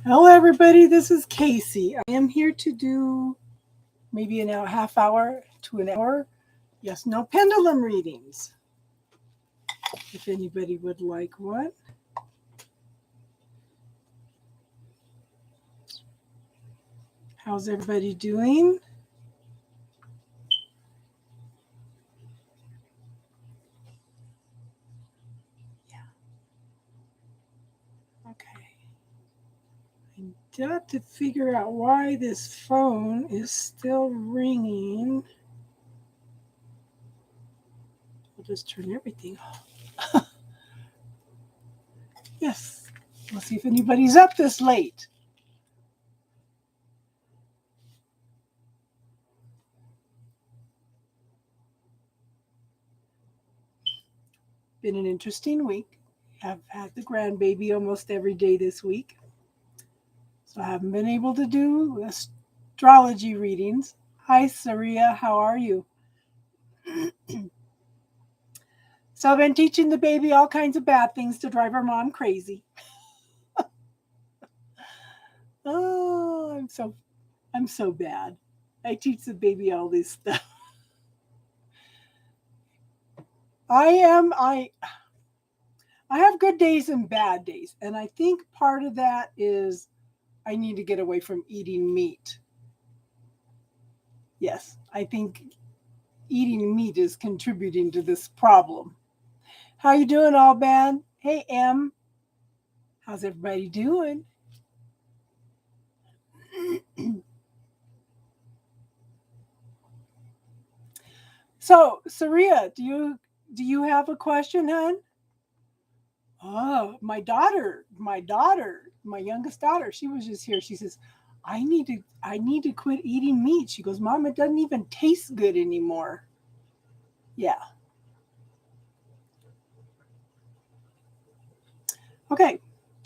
Hello, everybody. This is Casey. I am here to do maybe an hour, half hour to an hour. Yes, no pendulum readings. If anybody would like one. How's everybody doing? Yeah. Okay. I got to figure out why this phone is still ringing. I'll just turn everything off. Yes. We'll see if anybody's up this late. Been an interesting week. I've had the grandbaby almost every day this week. So I haven't been able to do astrology readings. Hi, Saria. How are you? So I've been teaching the baby all kinds of bad things to drive her mom crazy. Oh, I'm so bad. I teach the baby all this stuff. I have good days and bad days, and I think part of that is I need to get away from eating meat. Yes, I think eating meat is contributing to this problem. How you doing, Alban? Hey, Em. How's everybody doing? So, Saria, do you have a question, hon? Oh, my youngest daughter, she was just here. She says, I need to quit eating meat. She goes, Mom, it doesn't even taste good anymore. Yeah. Okay.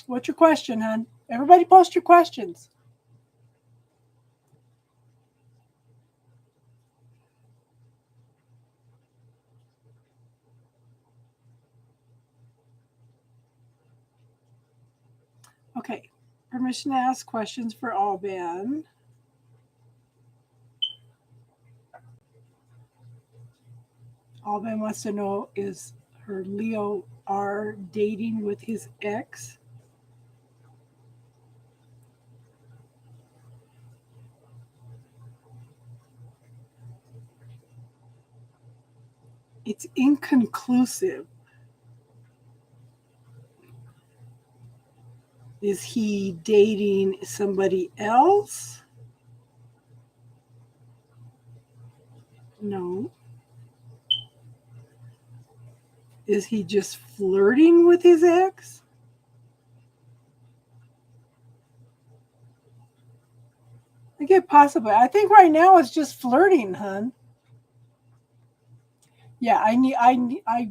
What's your question, hon? Everybody post your questions. Okay. Permission to ask questions for Alban. Alban wants to know, is her Leo R dating with his ex? It's inconclusive. Is he dating somebody else? No. Is he just flirting with his ex? I get possibly. I think right now it's just flirting, hun. Yeah, I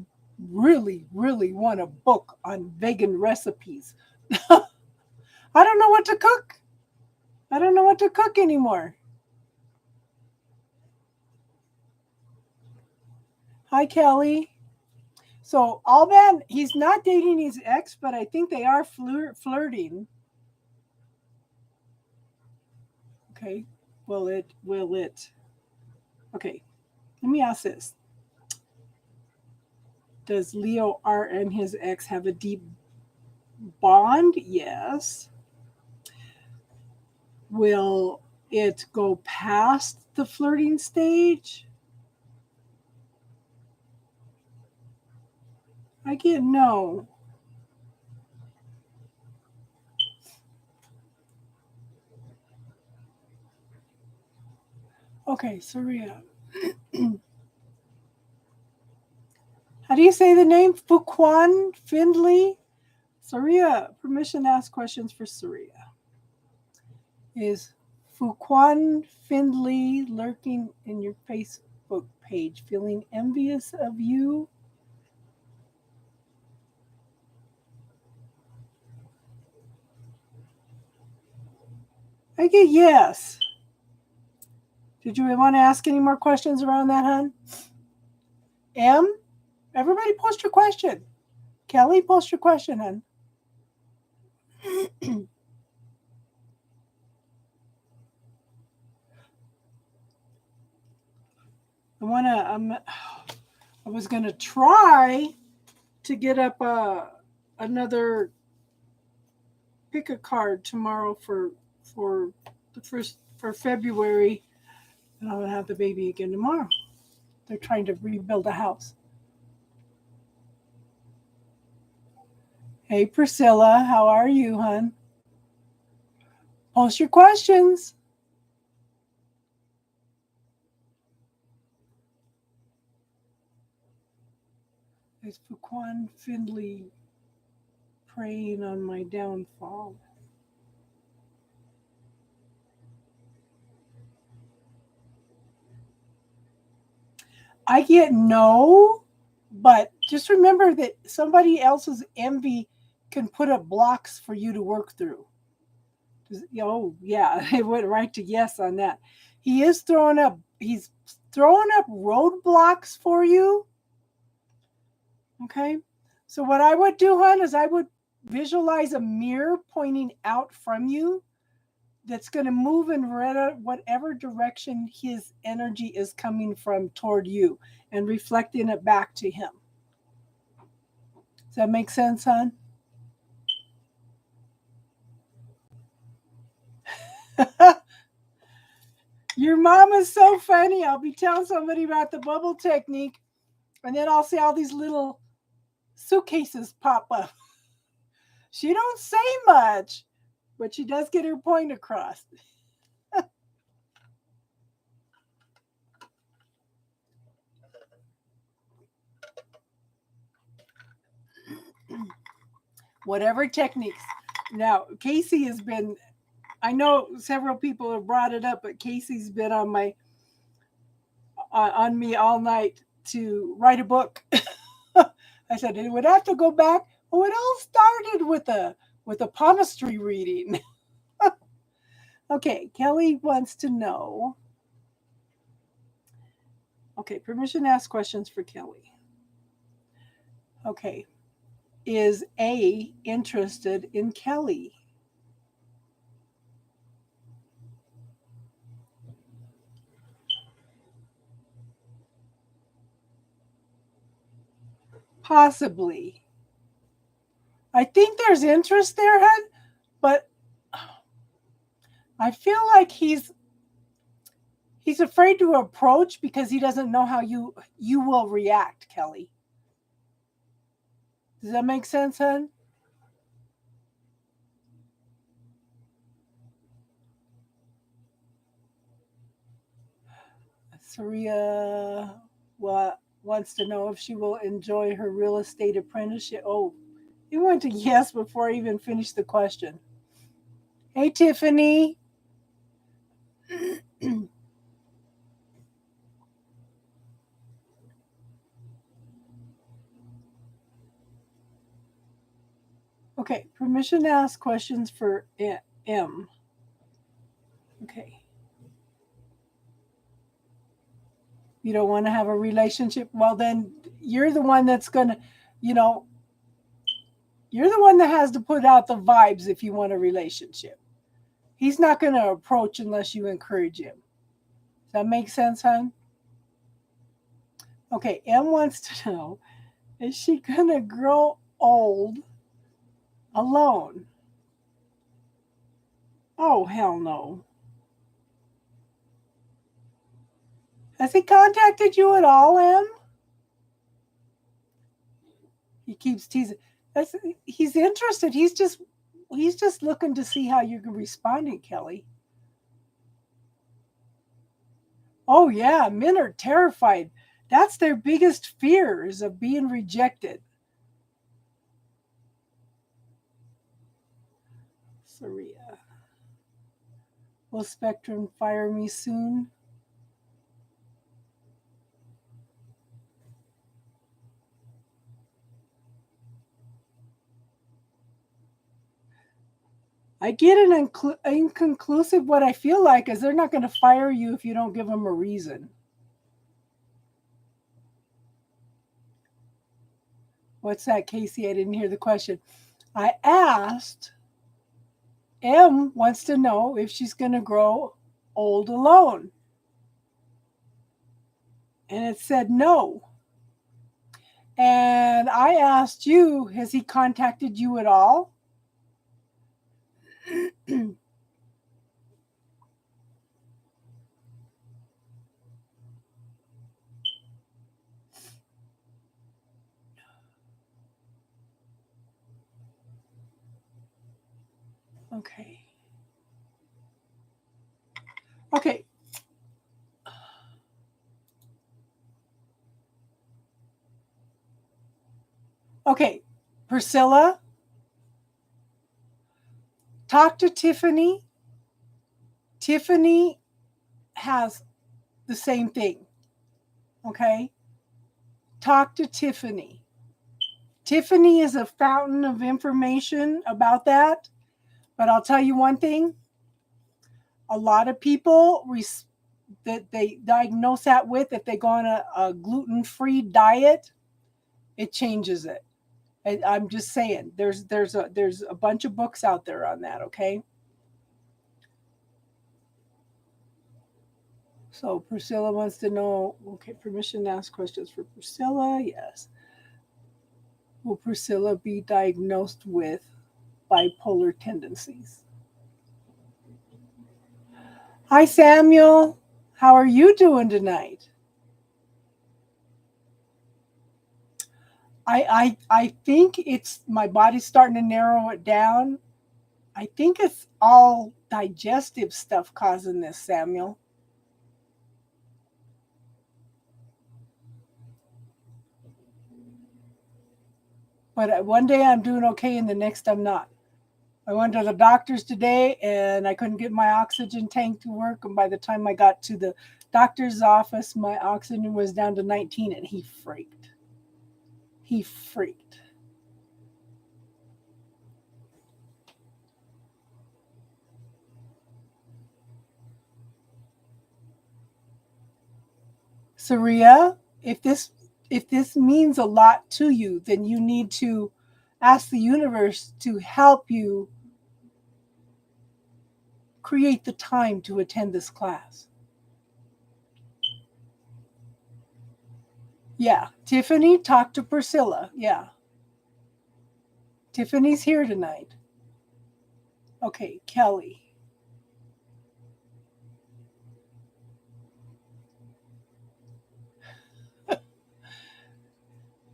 really, really want a book on vegan recipes. I don't know what to cook. I don't know what to cook anymore. Hi, Kelly. So Alban, he's not dating his ex, but I think they are flirting. Okay. Will it? Okay. Let me ask this. Does Leo R and his ex have a deep bond? Yes. Will it go past the flirting stage? I get no. Okay, Saria. How do you say the name? Fuquan Findley? Saria, permission to ask questions for Saria. Is Fuquan Findley lurking in your Facebook page, feeling envious of you? I get yes. Did you want to ask any more questions around that, hon? M? Everybody post your question. Kelly, post your question, hon. I was gonna try to get up another pick a card tomorrow for the first for February, and I'm gonna have the baby again tomorrow. They're trying to rebuild a house. Hey Priscilla, how are you, hon? Post your questions. Is Fuquan Findley preying on my downfall? I get no, but just remember that somebody else's envy can put up blocks for you to work through. Oh, yeah, it went right to yes on that. He's throwing up roadblocks for you. Okay. So what I would do, hon, is I would visualize a mirror pointing out from you that's going to move in whatever direction his energy is coming from toward you and reflecting it back to him. Does that make sense, hon? Your mom is so funny. I'll be telling somebody about the bubble technique, and then I'll see all these little suitcases pop up. She don't say much, but she does get her point across. Whatever techniques. Now, Casey has been, I know several people have brought it up, but Casey's been on me all night to write a book. I said it would have to go back. Oh, it all started with a palmistry reading. Okay, Kelly wants to know. Okay, permission to ask questions for Kelly. Okay, is A interested in Kelly? Possibly. I think there's interest there, hon, but I feel like he's afraid to approach because he doesn't know how you will react, Kelly. Does that make sense, hon? Saria wants to know if she will enjoy her real estate apprenticeship. Oh, he went to yes before I even finished the question. Hey, Tiffany. Okay, permission to ask questions for M. Okay. You don't want to have a relationship? Well, then you're the one that's going to, you know, you're the one that has to put out the vibes if you want a relationship. He's not going to approach unless you encourage him. Does that make sense, hon? Okay, M wants to know, is she going to grow old alone? Oh, hell no. Has he contacted you at all, Em? He keeps teasing. He's interested. He's just looking to see how you're responding, Kelly. Oh yeah, men are terrified. That's their biggest fears of being rejected. Saria. Will Spectrum fire me soon? I get an inconclusive. What I feel like is they're not going to fire you if you don't give them a reason. What's that, Casey? I didn't hear the question. I asked. M wants to know if she's going to grow old alone. And it said no. And I asked you, has he contacted you at all? Okay. Okay. Okay. Priscilla, talk to Tiffany. Tiffany has the same thing. Okay. Talk to Tiffany. Tiffany is a fountain of information about that. But I'll tell you one thing. A lot of people that they diagnose that with, if they go on a gluten-free diet, it changes it. I'm just saying, there's a bunch of books out there on that. Okay. So Priscilla wants to know. Okay, permission to ask questions for Priscilla. Yes. Will Priscilla be diagnosed with bipolar tendencies? Hi, Samuel. How are you doing tonight? I think it's my body's starting to narrow it down. I think it's all digestive stuff causing this, Samuel. But one day I'm doing okay and the next I'm not. I went to the doctor's today and I couldn't get my oxygen tank to work. And by the time I got to the doctor's office, my oxygen was down to 19 and he freaked. He freaked. Saria, if this means a lot to you, then you need to ask the universe to help you create the time to attend this class. Yeah, Tiffany, talk to Priscilla. Yeah. Tiffany's here tonight. Okay, Kelly.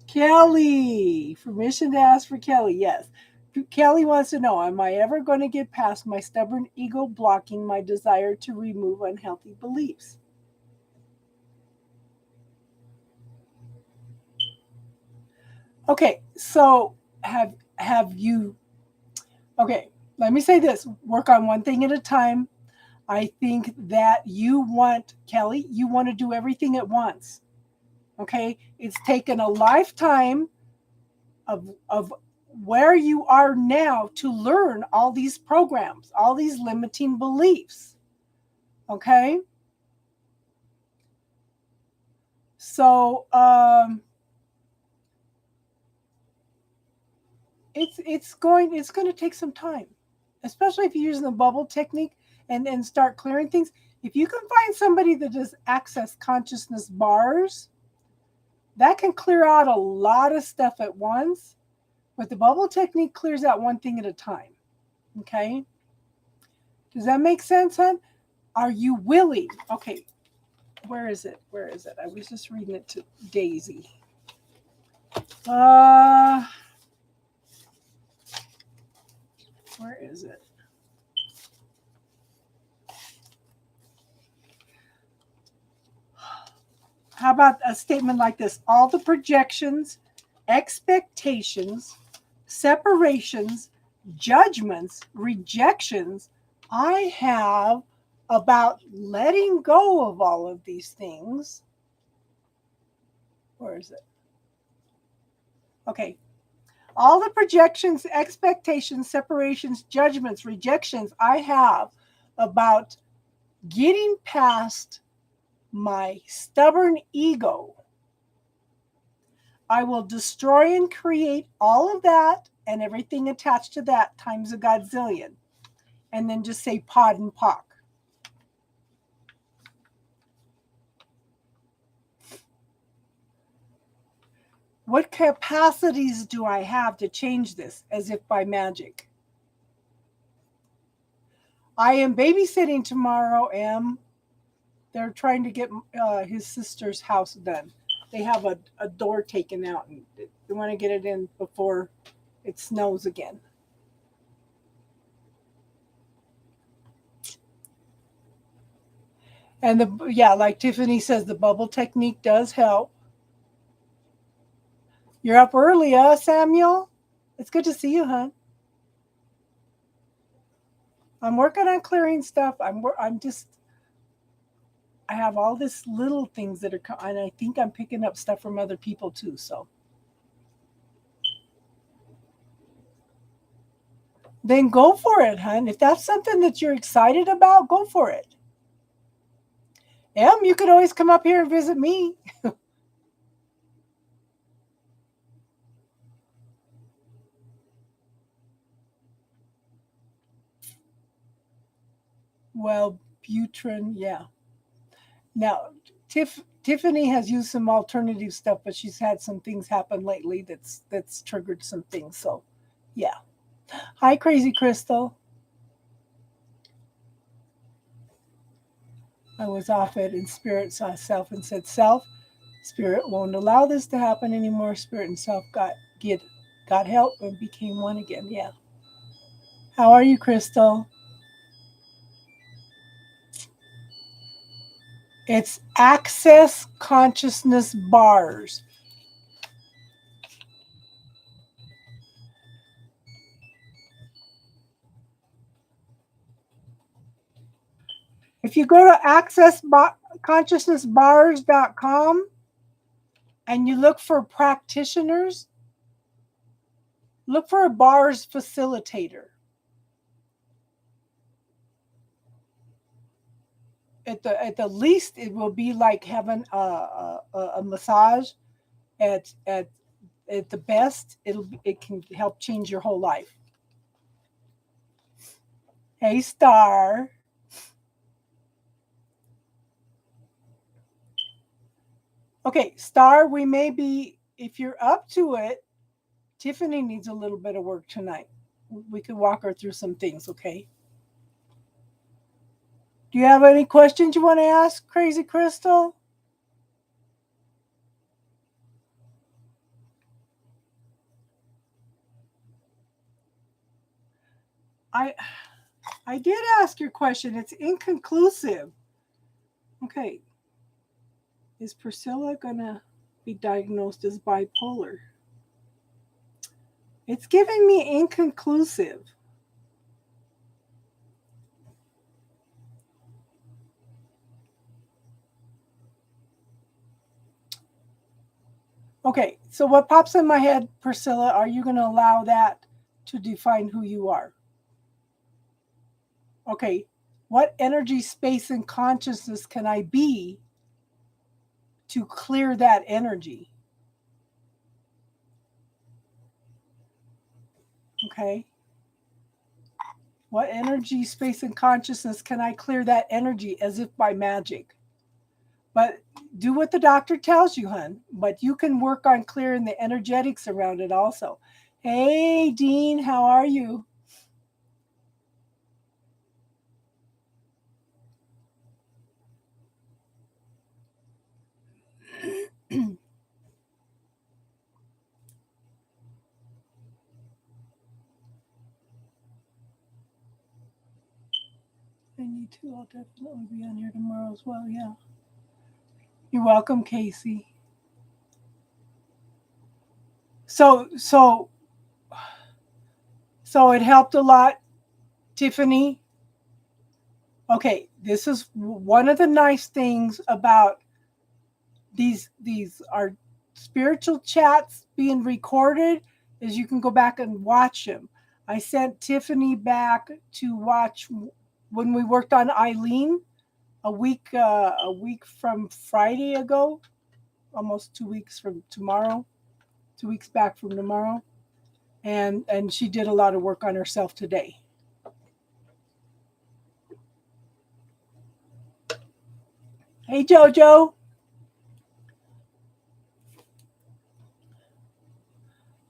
Kelly, permission to ask for Kelly. Yes. Kelly wants to know, am I ever going to get past my stubborn ego blocking my desire to remove unhealthy beliefs? Okay, so have you okay, let me say this, work on one thing at a time. I think that you want, Kelly, you want to do everything at once. Okay? It's taken a lifetime of where you are now to learn all these programs, all these limiting beliefs. Okay? So it's going to take some time, especially if you're using the bubble technique and start clearing things. If you can find somebody that does access consciousness bars, that can clear out a lot of stuff at once. But the bubble technique clears out one thing at a time. Okay? Does that make sense, hon? Are you willing? Okay. Where is it? Where is it? I was just reading it to Daisy. Where is it? How about a statement like this? All the projections, expectations, separations, judgments, rejections I have about letting go of all of these things. Where is it? Okay. All the projections, expectations, separations, judgments, rejections I have about getting past my stubborn ego, I will destroy and create all of that and everything attached to that times a godzillion. And then just say pod and pock. What capacities do I have to change this as if by magic? I am babysitting tomorrow, Em. They're trying to get his sister's house done. They have a door taken out and they want to get it in before it snows again. And like Tiffany says, the bubble technique does help. You're up early, Samuel? It's good to see you, hon. I'm working on clearing stuff. I'm just I have all this little things that are, and I think I'm picking up stuff from other people too. So then go for it, hon. If that's something that you're excited about, go for it. You could always come up here and visit me. Well, Butrin, yeah. Now, Tiffany has used some alternative stuff, but she's had some things happen lately that's triggered some things. So, yeah. Hi, Crazy Crystal. I was off it, and Spirit saw self and said, "Self, Spirit won't allow this to happen anymore." Spirit and self got help and became one again. Yeah. How are you, Crystal? It's access consciousness bars. If you go to accessconsciousnessbars.com and you look for practitioners, look for a bars facilitator. At the least, it will be like having a massage. At the best, it can help change your whole life. Hey, Star. Okay, Star, we may be, if you're up to it, Tiffany needs a little bit of work tonight. We could walk her through some things, okay? Do you have any questions you want to ask, Crazy Crystal? I did ask your question. It's inconclusive. Okay. Is Priscilla going to be diagnosed as bipolar? It's giving me inconclusive. Okay, so what pops in my head, Priscilla, are you going to allow that to define who you are? Okay, what energy, space, and consciousness can I be to clear that energy? Okay. What energy, space, and consciousness can I clear that energy as if by magic? But do what the doctor tells you, hon. But you can work on clearing the energetics around it also. Hey, Dean, how are you? I need to. I'll definitely be on here tomorrow as well. Yeah. You're welcome, Casey. So it helped a lot, Tiffany. Okay, this is one of the nice things about these are spiritual chats being recorded is you can go back and watch them. I sent Tiffany back to watch when we worked on Eileen a week from Friday ago, almost 2 weeks from tomorrow, 2 weeks back from tomorrow, and she did a lot of work on herself today. Hey, Jojo.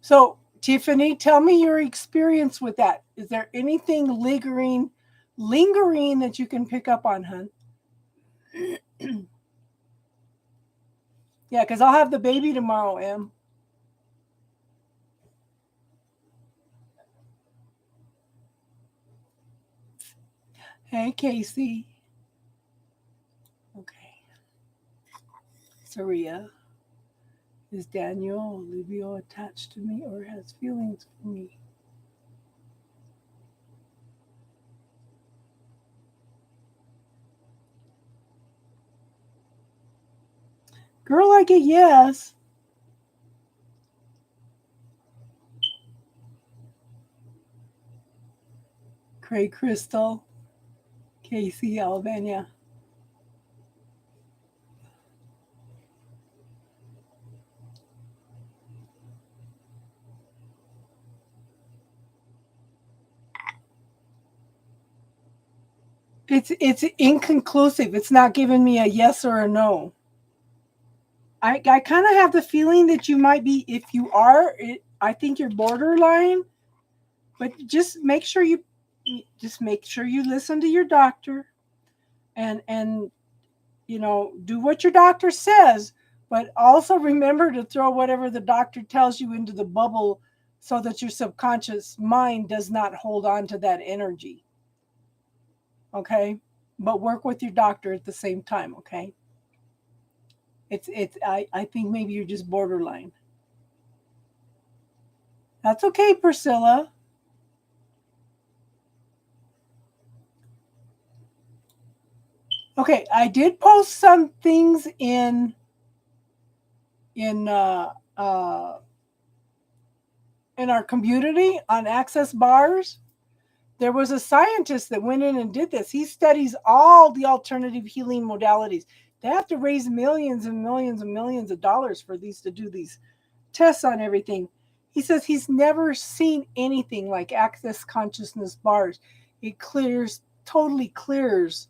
So, Tiffany, tell me your experience with that. Is there anything lingering that you can pick up on, hun? Yeah, because I'll have the baby tomorrow, Em. Hey, Casey. Okay. Saria. Is Daniel Olivio attached to me or has feelings for me? Girl, I get yes. Craig Crystal. Casey, Albania. It's inconclusive. It's not giving me a yes or a no. I kind of have the feeling that you might be, if you are, I think you're borderline, but just make sure you listen to your doctor and do what your doctor says, but also remember to throw whatever the doctor tells you into the bubble so that your subconscious mind does not hold on to that energy. Okay? But work with your doctor at the same time, okay? I think maybe you're just borderline. That's okay, Priscilla. Okay, I did post some things in in our community on access bars. There was a scientist that went in and did this. He studies all the alternative healing modalities. They have to raise millions and millions and millions of dollars for these to do these tests on everything. He says he's never seen anything like access consciousness bars. It totally clears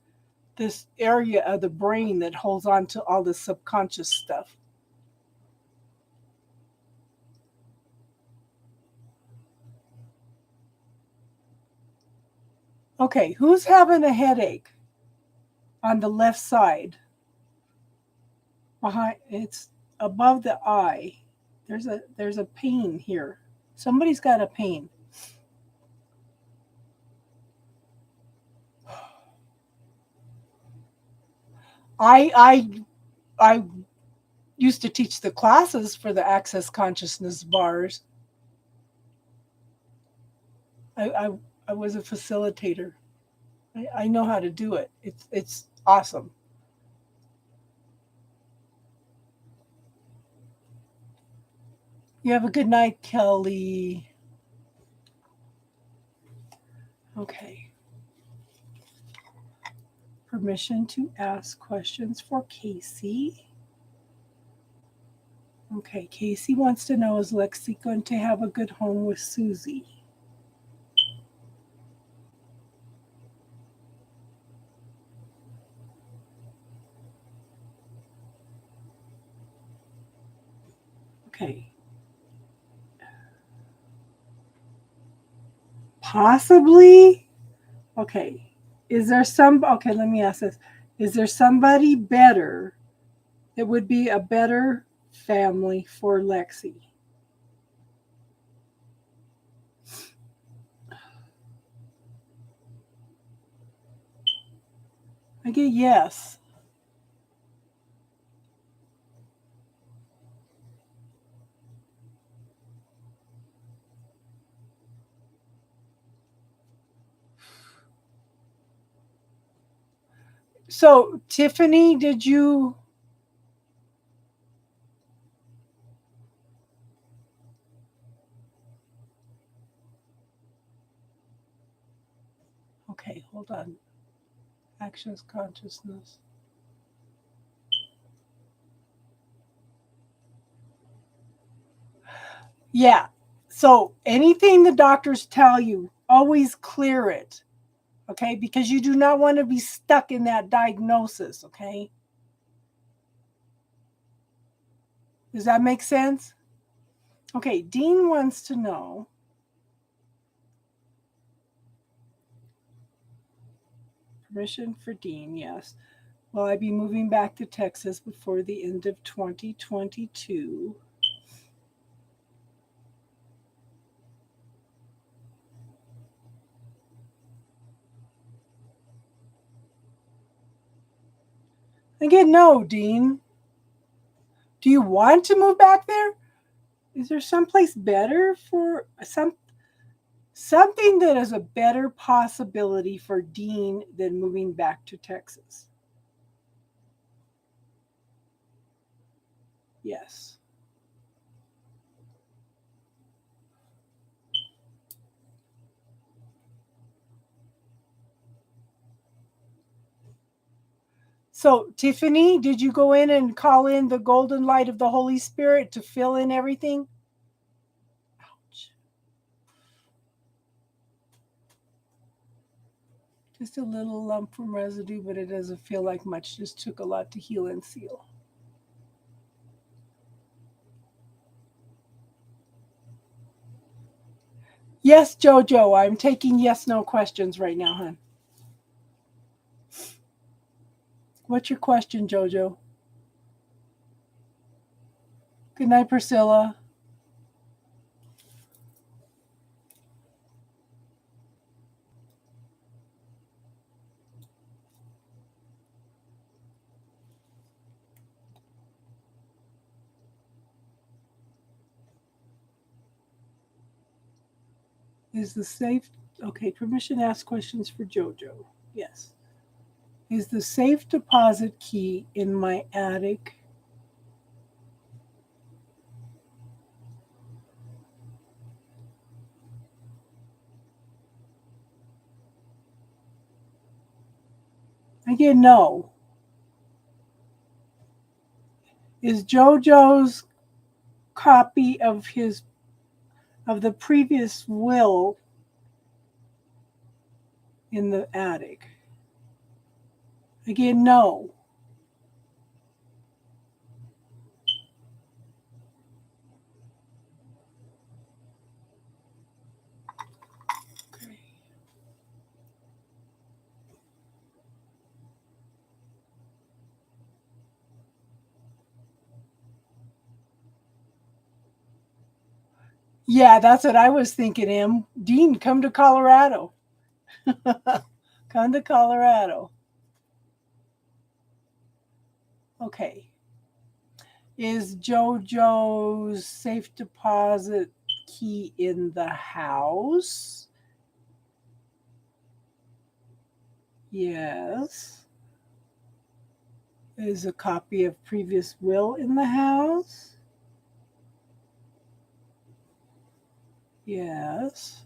this area of the brain that holds on to all the subconscious stuff. Okay, who's having a headache on the left side? Behind, it's above the eye. There's a pain here. Somebody's got a pain. I I used to teach the classes for the access consciousness bars. I I was a facilitator. I know how to do it. It's awesome. You have a good night, Kelly. Okay. Permission to ask questions for Casey. Okay, Casey wants to know, is Lexi going to have a good home with Susie? Okay. Possibly. Okay. Okay, let me ask this. Is there somebody better that would be a better family for Lexi? I get yes. So, Tiffany, did you? Okay, hold on. Actions, consciousness. Yeah. So, anything the doctors tell you, always clear it. Okay, because you do not want to be stuck in that diagnosis. Okay. Does that make sense? Okay, Dean wants to know. Permission for Dean, yes. Will I be moving back to Texas before the end of 2022? Again, no, Dean. Do you want to move back there? Is there someplace better for something that is a better possibility for Dean than moving back to Texas? Yes. So, Tiffany, did you go in and call in the golden light of the Holy Spirit to fill in everything? Ouch. Just a little lump from residue, but it doesn't feel like much. Just took a lot to heal and seal. Yes, Jojo, I'm taking yes, no questions right now, hon. What's your question, Jojo? Good night, Priscilla. Is the safe okay? Permission to ask questions for Jojo. Yes. Is the safe deposit key in my attic? Again, no. Is Jojo's copy of the previous will in the attic? Again, no. Okay. Yeah, that's what I was thinking, Em. Dean, come to Colorado. Come to Colorado. Okay. Is JoJo's safe deposit key in the house? Yes. Is a copy of previous will in the house? Yes.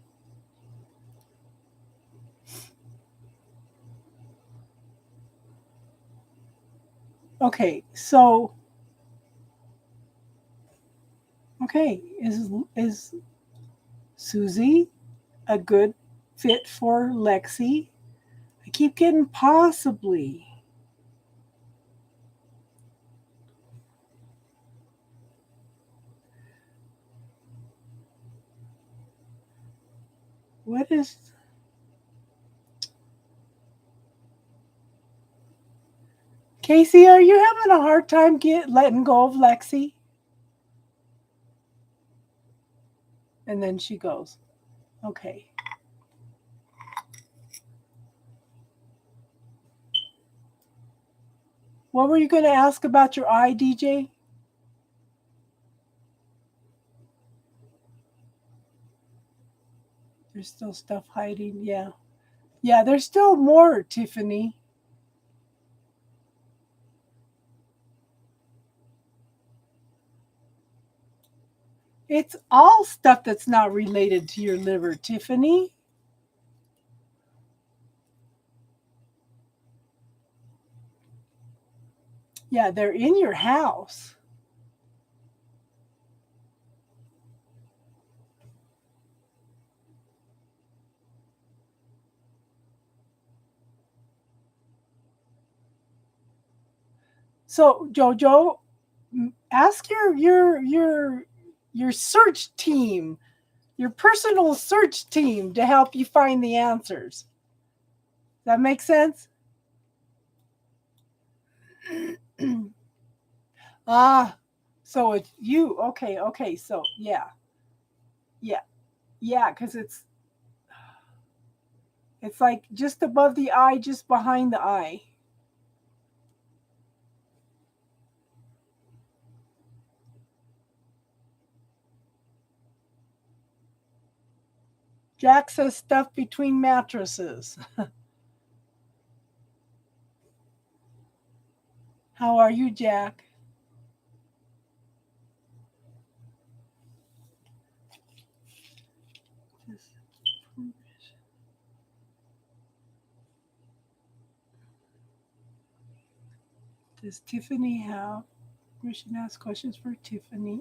Okay, so okay, is Susie a good fit for Lexi? I keep getting possibly. What is Casey, are you having a hard time letting go of Lexi? And then she goes, okay. What were you going to ask about your eye, DJ? There's still stuff hiding. Yeah. Yeah, there's still more, Tiffany. It's all stuff that's not related to your liver, Tiffany. Yeah, they're in your house. So, Jojo, ask your search team, your personal search team to help you find the answers. Does that make sense? So it's you. Okay. So yeah, because it's like just above the eye, just behind the eye. Jack says stuff between mattresses. How are you, Jack? Does Tiffany have? We should ask questions for Tiffany.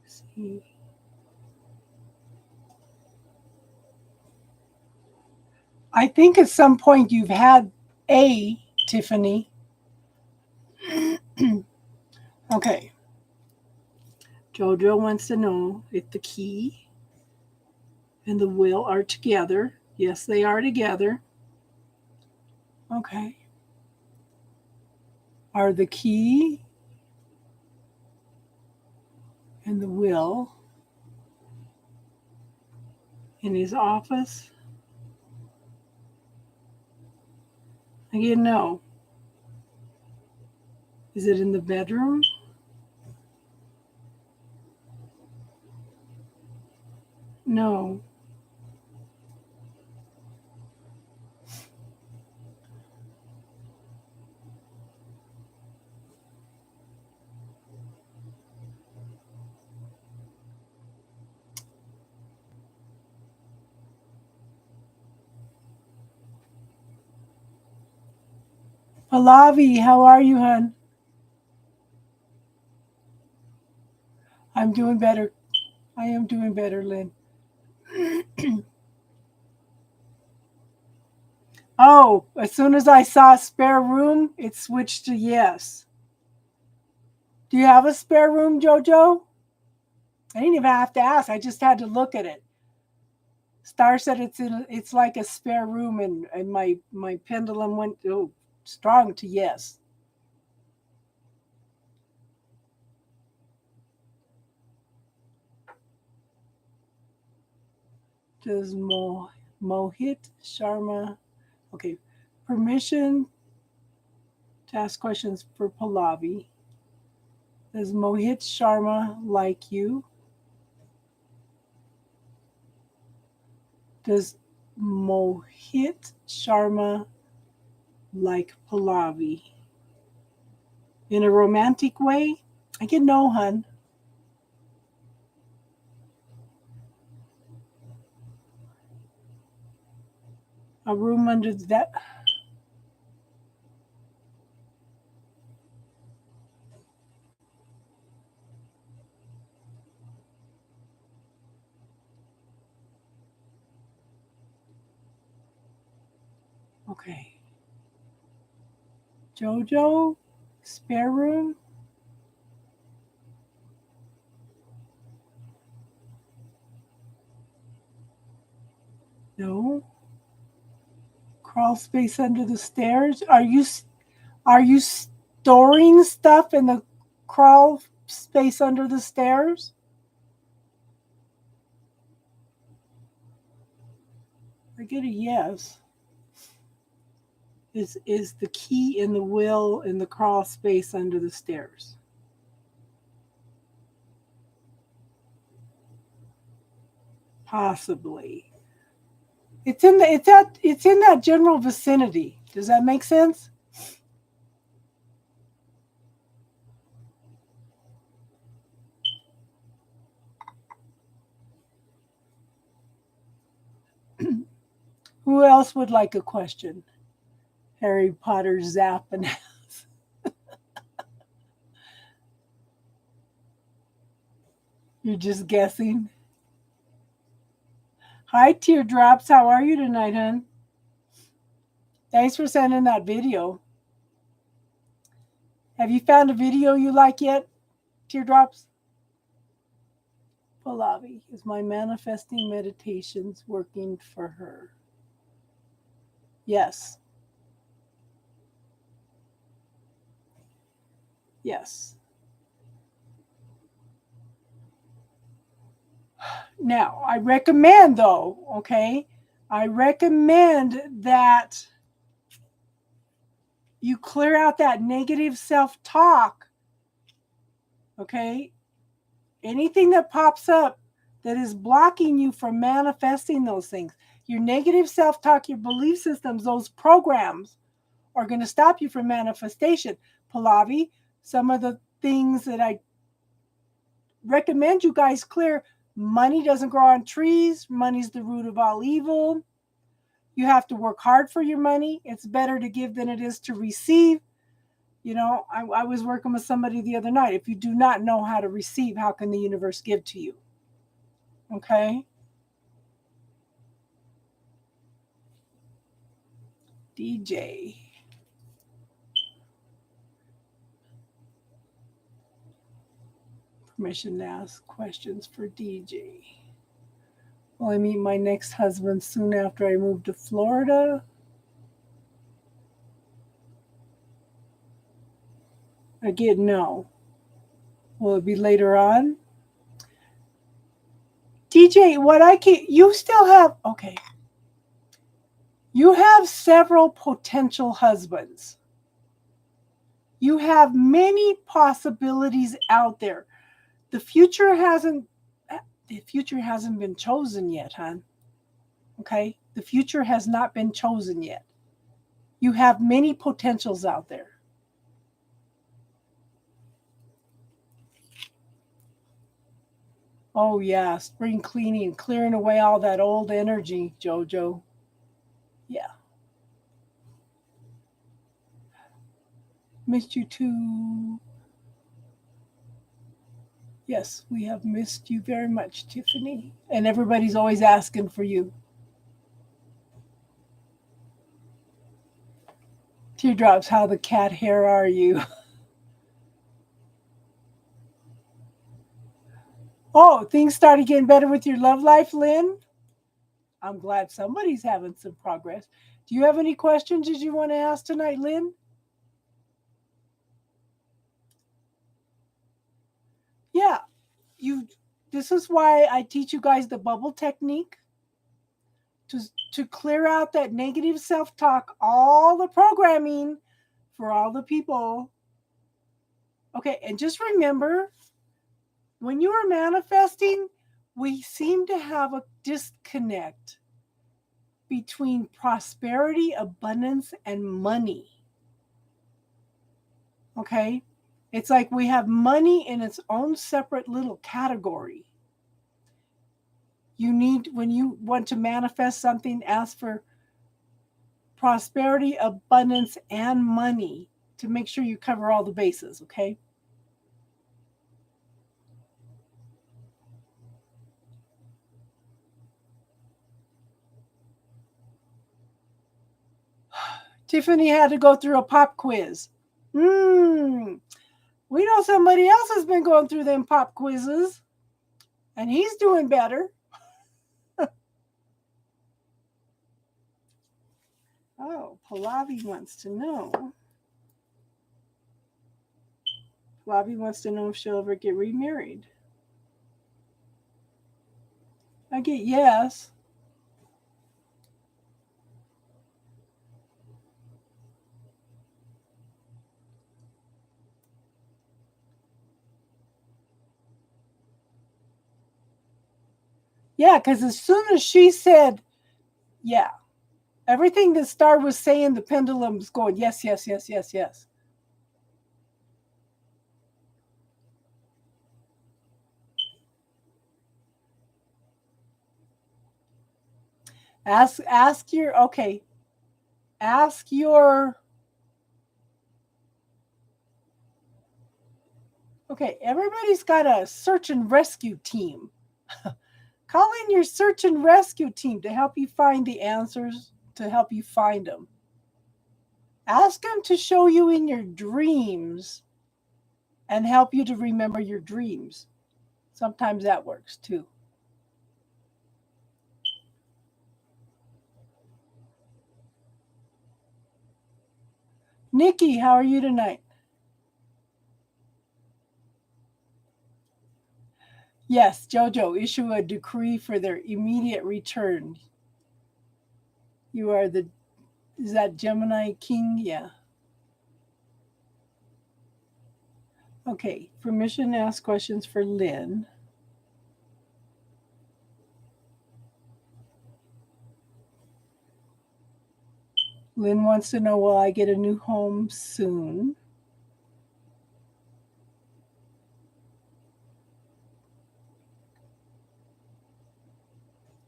See. I think at some point you've had a Tiffany. Okay. Jojo wants to know if the key and the will are together. Yes, they are together. Okay. Are the key and the will in his office? Again, no. Is it in the bedroom? No. Pallavi, how are you, hon? I'm doing better. I am doing better, Lynn. Oh, as soon as I saw a spare room, it switched to yes. Do you have a spare room, Jojo? I didn't even have to ask. I just had to look at it. Star said it's like a spare room, and my pendulum went strong to yes. Does Mohit Sharma? Okay, permission to ask questions for Pallavi. Does Mohit Sharma like you? Does Mohit Sharma like Pallavi? In a romantic way? I get no, hun. A room under that. Okay. Jojo, spare room? No. Crawl space under the stairs? Are you storing stuff in the crawl space under the stairs? I get a yes. Is the key in the will in the crawl space under the stairs? Possibly. It's in that general vicinity. Does that make sense? Who else would like a question? Harry Potter zap and you're just guessing. Hi, Teardrops. How are you tonight, hon? Thanks for sending that video. Have you found a video you like yet, Teardrops? Pallavi, is my manifesting meditations working for her? Yes. Yes. Now, I recommend, though, okay, I recommend that you clear out that negative self-talk, okay? Anything that pops up that is blocking you from manifesting those things, your negative self-talk, your belief systems, those programs are going to stop you from manifestation. Pallavi, some of the things that I recommend you guys clear: money doesn't grow on trees. Money's the root of all evil. You have to work hard for your money. It's better to give than it is to receive. You know, I was working with somebody the other night. If you do not know how to receive, how can the universe give to you? Okay. DJ. Permission to ask questions for DJ. Will I meet my next husband soon after I move to Florida? Again, no. Will it be later on? DJ, what I can, you still have, okay. You have several potential husbands. You have many possibilities out there. The future hasn't been chosen yet, hon. Okay? The future has not been chosen yet. You have many potentials out there. Oh yeah, spring cleaning, clearing away all that old energy, Jojo. Yeah. Missed you too. Yes, we have missed you very much, Tiffany. And everybody's always asking for you. Teardrops, how the cat hair are you? Oh, things started getting better with your love life, Lynn? I'm glad somebody's having some progress. Do you have any questions that you want to ask tonight, Lynn? Yeah, you. This is why I teach you guys the bubble technique to to clear out that negative self-talk, all the programming for all the people. Okay, and just remember, when you are manifesting, we seem to have a disconnect between prosperity, abundance, and money. Okay? It's like we have money in its own separate little category. You need, when you want to manifest something, ask for prosperity, abundance, and money to make sure you cover all the bases, okay? Tiffany had to go through a pop quiz. We know somebody else has been going through them pop quizzes, and he's doing better. Oh, Pallavi wants to know. Pallavi wants to know if she'll ever get remarried. I get yes. Yeah, because as soon as she said, yeah, everything the star was saying, the pendulum's going, yes, yes, yes, yes, yes. Ask your, okay, ask your, okay, everybody's got a search and rescue team Call in your search and rescue team to help you find the answers, to help you find them. Ask them to show you in your dreams and help you to remember your dreams. Sometimes that works too. Nikki, how are you tonight? Yes, Jojo, issue a decree for their immediate return. You are is that Gemini King? Yeah. Okay, permission to ask questions for Lynn. Lynn wants to know, will I get a new home soon?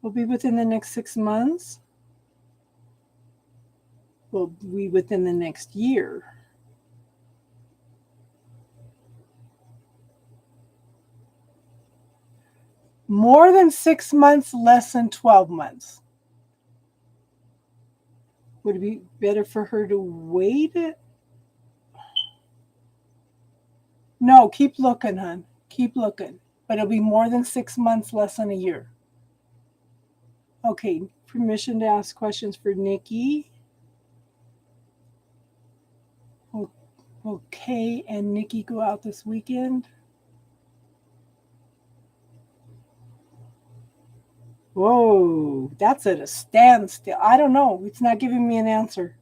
Will be within the next 6 months? Will be within the next year? More than 6 months, less than 12 months. Would it be better for her to wait it? No, keep looking, hon. Keep looking. But it'll be more than 6 months, less than a year. Okay, permission to ask questions for Nikki. Okay, and Nikki go out this weekend? Whoa, that's at a standstill. I don't know. It's not giving me an answer.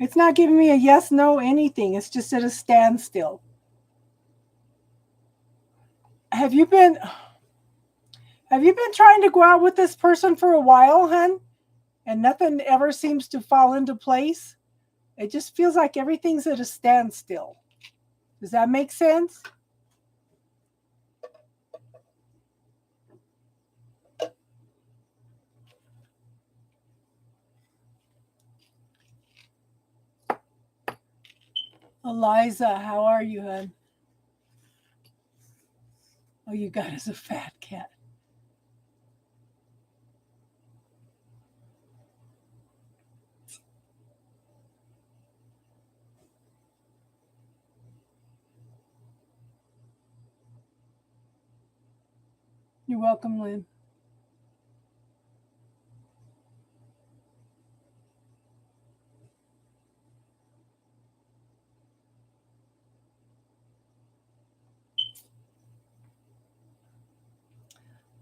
It's not giving me a yes, no, anything. It's just at a standstill. Have you been trying to go out with this person for a while, hun? And nothing ever seems to fall into place? It just feels like everything's at a standstill. Does that make sense? Eliza, how are you, hun? Oh, you got us a fat cat. You're welcome, Lynn.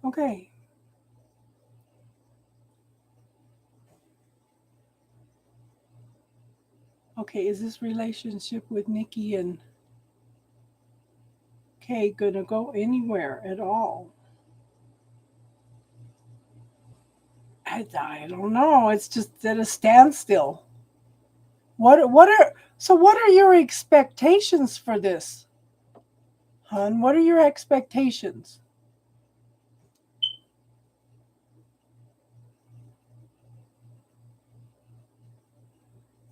Okay. Okay, is this relationship with Nikki and Kay gonna go anywhere at all? I don't know. It's just at a standstill. What are your expectations for this? Hun, what are your expectations?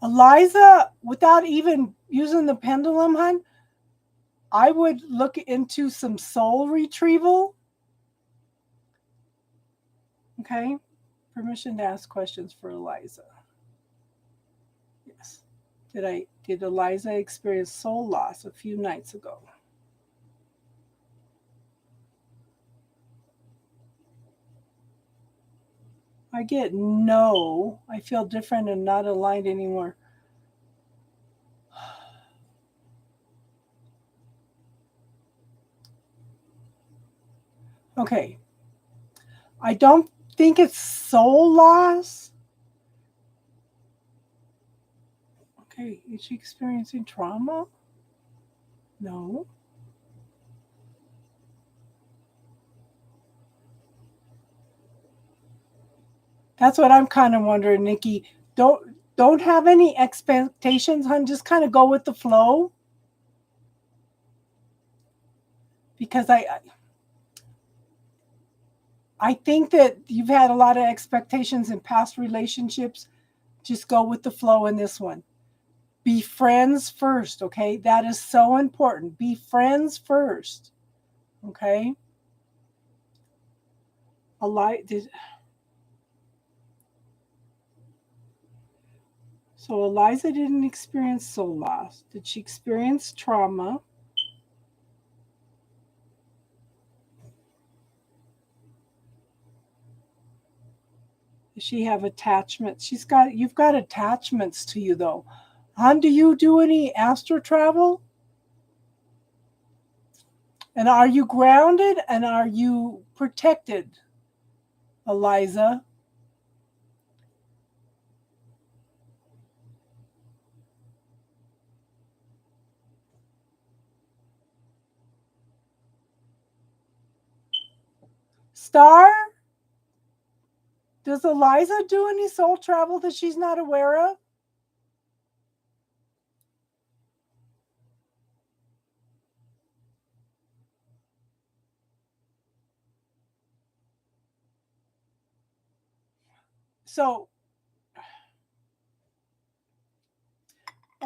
Eliza, without even using the pendulum, hun, I would look into some soul retrieval. Okay. Permission to ask questions for Eliza. Yes. Did Eliza experience soul loss a few nights ago? I get no. I feel different and not aligned anymore. Okay. I don't think it's soul loss. Okay. Is she experiencing trauma? No. That's what I'm kind of wondering, Nikki. Don't have any expectations, hun. Just kind of go with the flow. Because I think that you've had a lot of expectations in past relationships. Just go with the flow in this one. Be friends first, okay? That is so important. Be friends first, okay? So Eliza didn't experience soul loss. Did she experience trauma? Does she have attachments? You've got attachments to you though. Hon, do you do any astral travel? And are you grounded and are you protected, Eliza? Star? Does Eliza do any soul travel that she's not aware of? So,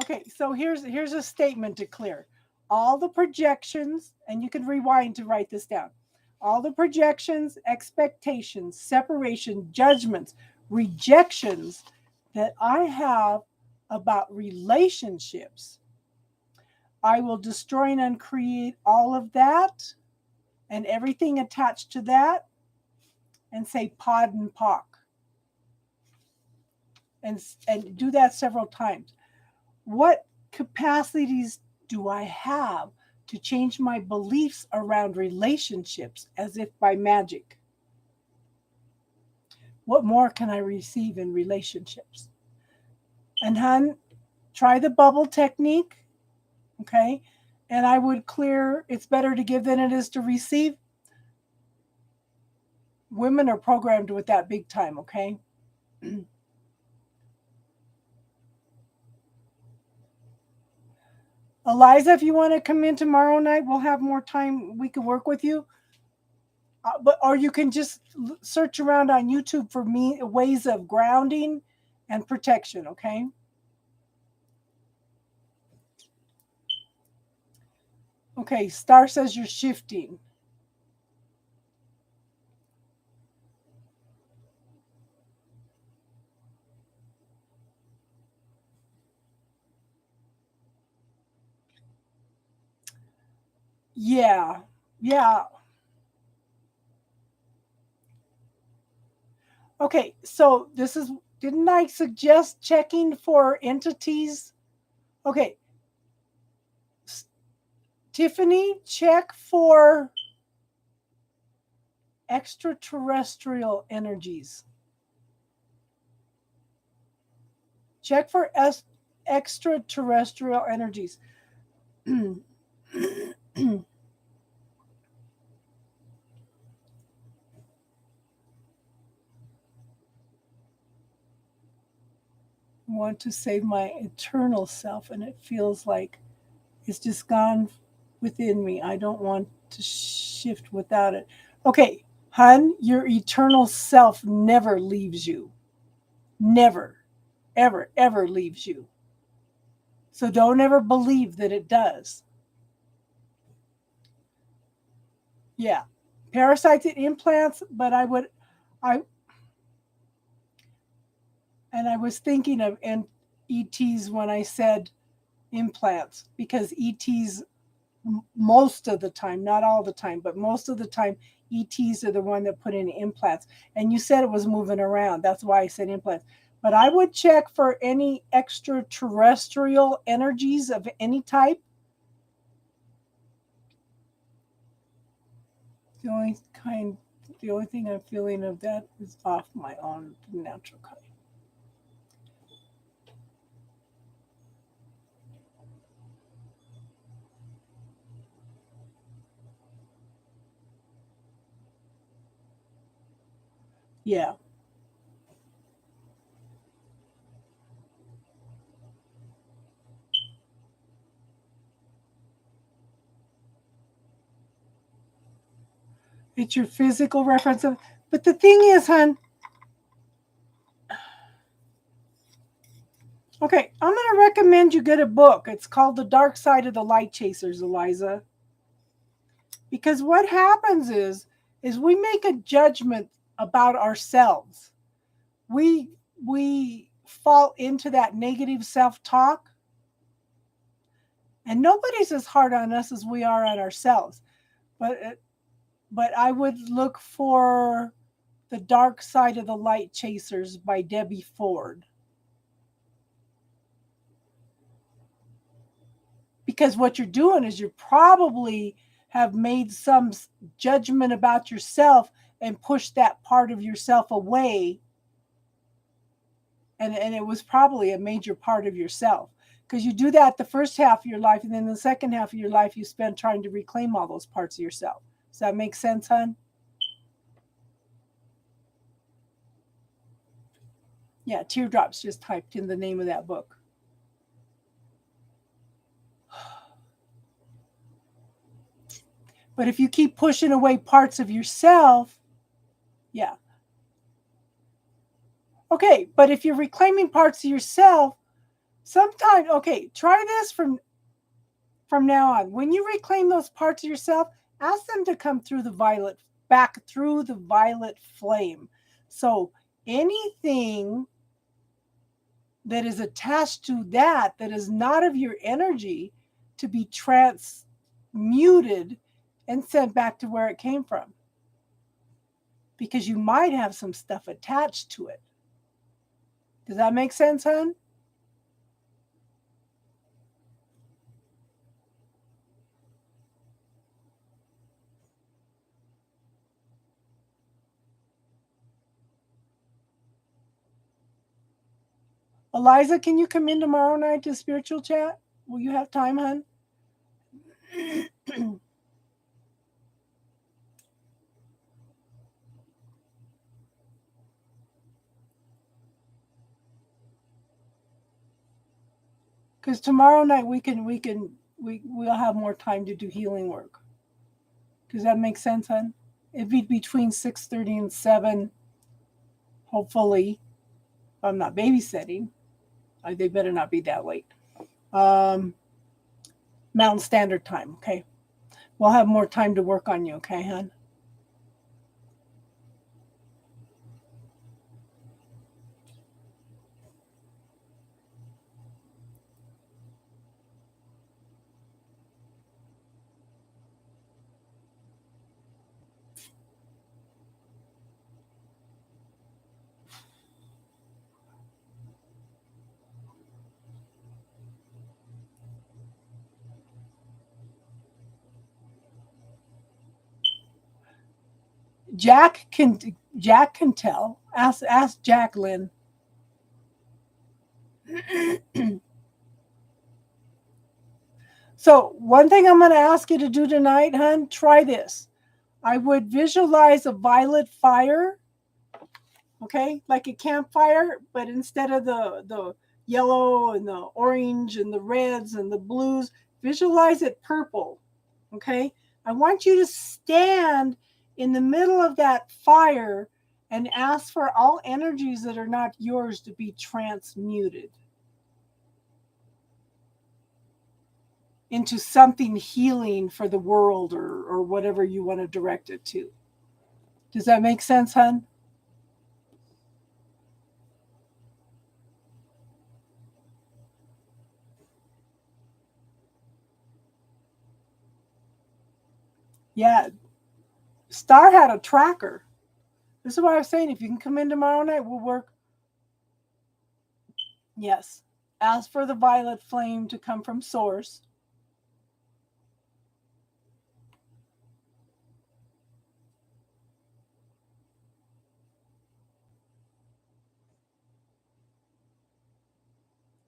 okay, so here's a statement to clear. All the projections, and you can rewind to write this down. All the projections, expectations, separation, judgments, rejections that I have about relationships, I will destroy and uncreate all of that and everything attached to that and say pod and pock. And do that several times. What capacities do I have to change my beliefs around relationships as if by magic? What more can I receive in relationships? And hun, try the bubble technique, okay? And I would clear it's better to give than it is to receive. Women are programmed with that big time, okay? Eliza, if you want to come in tomorrow night, we'll have more time. We can work with you. Or you can just search around on YouTube for ways of grounding and protection, okay? Okay, Star says you're shifting. Yeah. Yeah. Okay, so didn't I suggest checking for entities? Okay, Tiffany, check for extraterrestrial energies. Check for extraterrestrial energies. Want to save my eternal self, and it feels like it's just gone within me. I don't want to shift without it. Okay, hun, your eternal self never leaves you. Never, ever, ever leaves you. So don't ever believe that it does. Yeah. Parasites and implants, but I I was thinking of ETs when I said implants because ETs most of the time, not all the time, but most of the time, ETs are the one that put in implants. And you said it was moving around. That's why I said implants. But I would check for any extraterrestrial energies of any type. The only kind, the only thing I'm feeling of that is off my own natural kind. Yeah. It's your physical reference of, but the thing is, hon, Okay, I'm going to recommend you get a book. It's called The Dark Side of the Light Chasers, Eliza. Because what happens is we make a judgment about ourselves. We fall into that negative self-talk, and nobody's as hard on us as we are on ourselves. But I would look for The Dark Side of the Light Chasers by Debbie Ford. Because what you're doing is you probably have made some judgment about yourself and pushed that part of yourself away. And it was probably a major part of yourself. Because you do that the first half of your life, and then the second half of your life you spend trying to reclaim all those parts of yourself. Does that make sense, hon? Yeah, Teardrops just typed in the name of that book. But if you keep pushing away parts of yourself, yeah. Okay, but if you're reclaiming parts of yourself, sometimes, okay, try this from now on. When you reclaim those parts of yourself, ask them to come through back through the violet flame. So anything that is attached to that is not of your energy to be transmuted and sent back to where it came from. Because you might have some stuff attached to it. Does that make sense, hon? Eliza, can you come in tomorrow night to spiritual chat? Will you have time, hon? Because tomorrow night we'll have more time to do healing work. Does that make sense, hon? It'd be between 6:30 and 7. Hopefully, I'm not babysitting. They better not be that late. Mountain Standard Time. Okay, we'll have more time to work on you. Okay, hon. Jack can tell. Ask Jacqueline. So one thing I'm going to ask you to do tonight, hon, try this. I would visualize a violet fire, okay, like a campfire, but instead of the yellow and the orange and the reds and the blues, visualize it purple, okay? I want you to stand in the middle of that fire and ask for all energies that are not yours to be transmuted into something healing for the world or whatever you want to direct it to. Does that make sense, hon? Yeah. Star had a tracker. This is what I was saying. If you can come in tomorrow night, we'll work. Yes. Ask for the violet flame to come from source.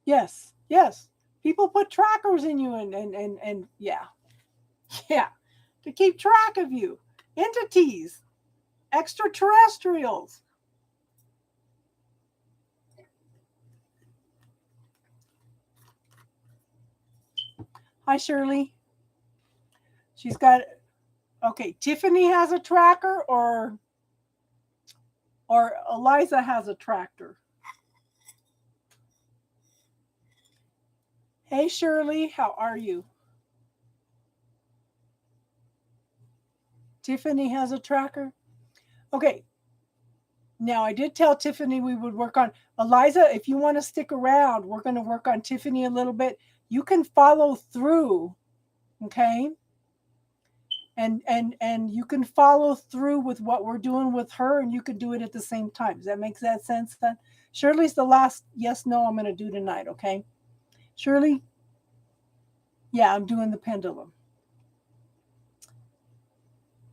Yes. Yes. People put trackers in you and yeah. Yeah. To keep track of you. Entities. Extraterrestrials. Hi, Shirley. She's got, okay, Tiffany has a tracker or Eliza has a tractor. Hey, Shirley, how are you? Tiffany has a tracker. Okay. Now, I did tell Tiffany we would work on Eliza. If you want to stick around, we're going to work on Tiffany a little bit. You can follow through, okay? And you can follow through with what we're doing with her, and you could do it at the same time. Does that make that sense? Then Shirley's the last yes no I'm going to do tonight. Okay, Shirley. Yeah, I'm doing the pendulum.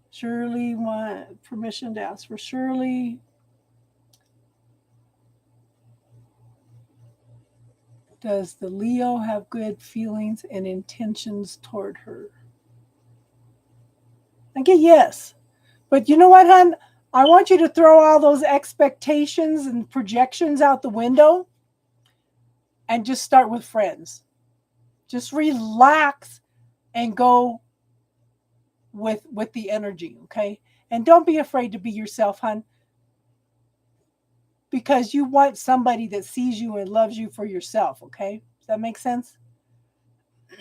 Shirley want permission to ask for Shirley. Does the Leo have good feelings and intentions toward her? I get yes. But you know what, hon? I want you to throw all those expectations and projections out the window and just start with friends. Just relax and go with the energy, okay? And don't be afraid to be yourself, hon, because you want somebody that sees you and loves you for yourself, okay? Does that make sense?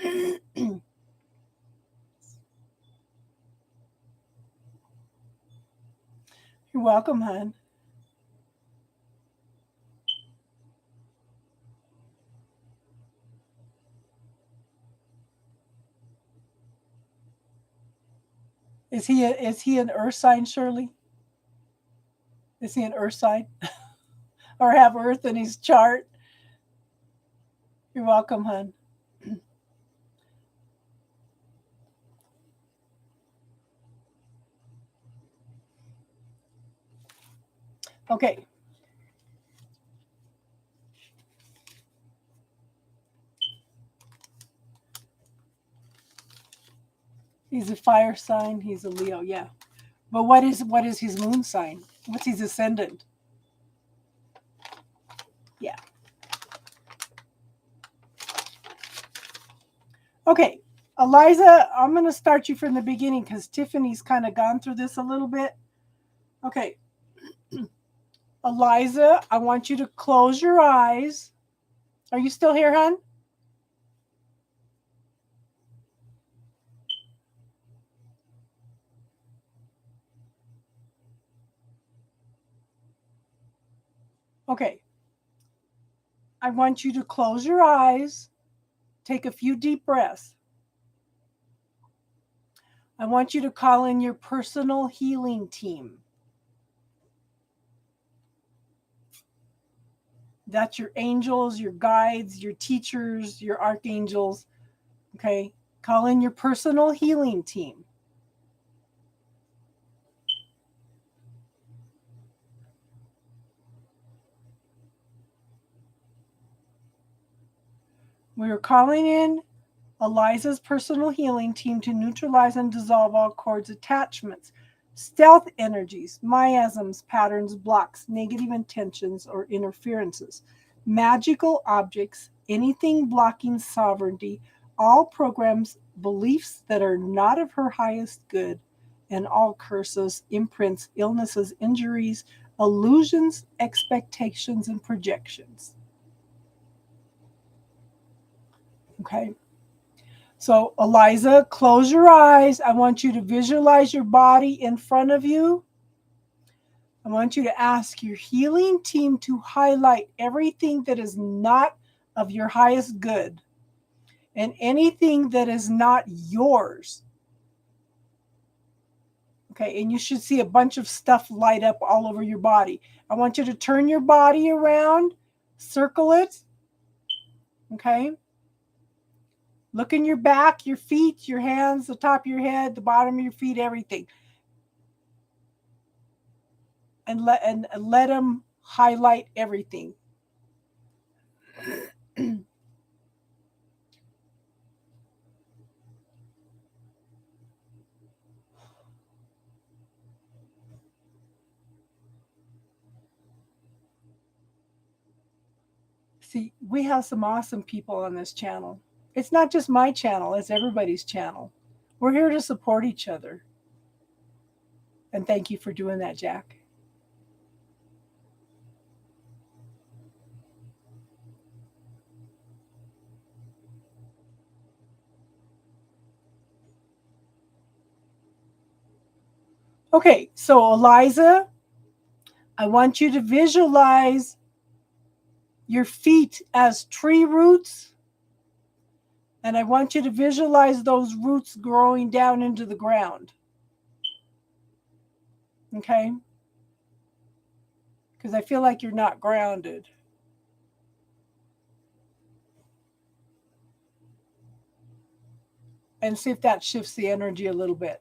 You're welcome, hon. Is he an earth sign, Shirley? Is he an earth sign? Or have earth in his chart? You're welcome, hon. Okay. He's a fire sign. He's a Leo, yeah. But what is his moon sign? What's his ascendant? Yeah. Okay, Eliza, I'm going to start you from the beginning because Tiffany's kind of gone through this a little bit. Okay. Eliza, I want you to close your eyes. Are you still here, hon? Okay. I want you to close your eyes, take a few deep breaths. I want you to call in your personal healing team. That's your angels, your guides, your teachers, your archangels. Okay. Call in your personal healing team. We are calling in Eliza's personal healing team to neutralize and dissolve all cords attachments, stealth energies, miasms, patterns, blocks, negative intentions, or interferences, magical objects, anything blocking sovereignty, all programs, beliefs that are not of her highest good, and all curses, imprints, illnesses, injuries, illusions, expectations, and projections. Okay. So, Eliza, close your eyes. I want you to visualize your body in front of you. I want you to ask your healing team to highlight everything that is not of your highest good and anything that is not yours. Okay, and you should see a bunch of stuff light up all over your body. I want you to turn your body around, circle it. Okay. Look in your back, your feet, your hands, the top of your head, the bottom of your feet, everything. And let them highlight everything. See, we have some awesome people on this channel. It's not just my channel, it's everybody's channel. We're here to support each other. And thank you for doing that, Jack. Okay, so Eliza, I want you to visualize your feet as tree roots, and I want you to visualize those roots growing down into the ground. Okay? Because I feel like you're not grounded. And see if that shifts the energy a little bit.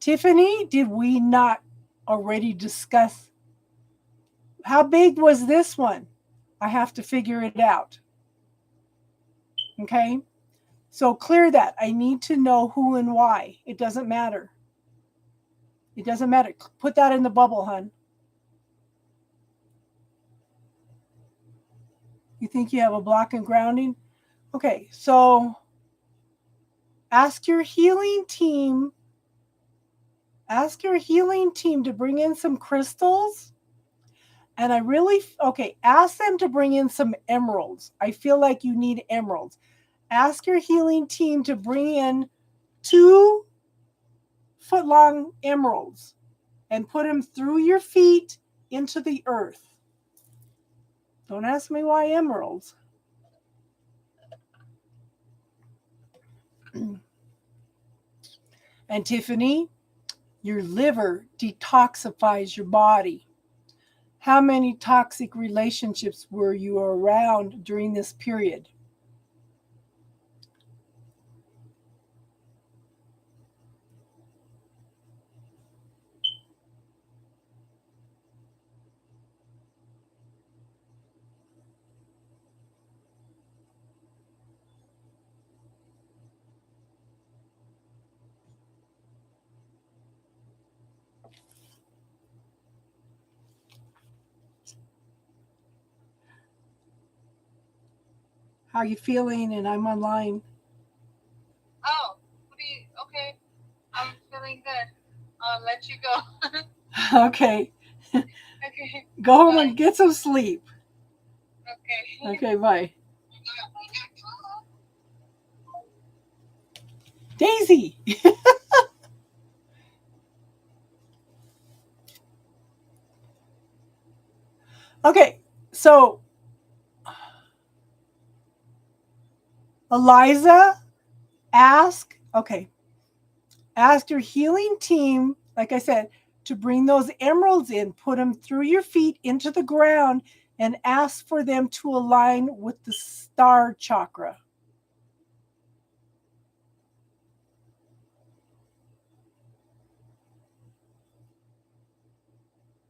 Tiffany, did we not already discuss? How big was this one? I have to figure it out. Okay? So clear that. I need to know who and why. It doesn't matter. It doesn't matter. Put that in the bubble, hon. You think you have a block in grounding? Okay, so ask your healing team. Ask your healing team to bring in some crystals. And I really, okay, ask them to bring in some emeralds. I feel like you need emeralds. Ask your healing team to bring in 2-foot-long emeralds and put them through your feet into the earth. Don't ask me why emeralds. And Tiffany, your liver detoxifies your body. How many toxic relationships were you around during this period? How are you feeling? And I'm online. Oh, okay. I'm feeling good. I'll let you go. Okay. Okay. Go home and get some sleep. Okay. Okay, bye. Daisy. Okay, so Eliza, ask your healing team, like I said, to bring those emeralds in, put them through your feet into the ground, and ask for them to align with the star chakra.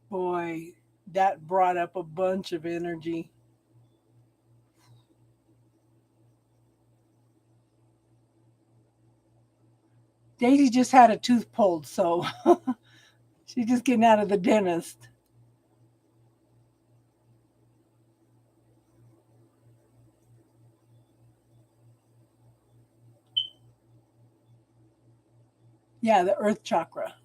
Boy, that brought up a bunch of energy. Daisy just had a tooth pulled, so she's just getting out of the dentist. Yeah, the earth chakra.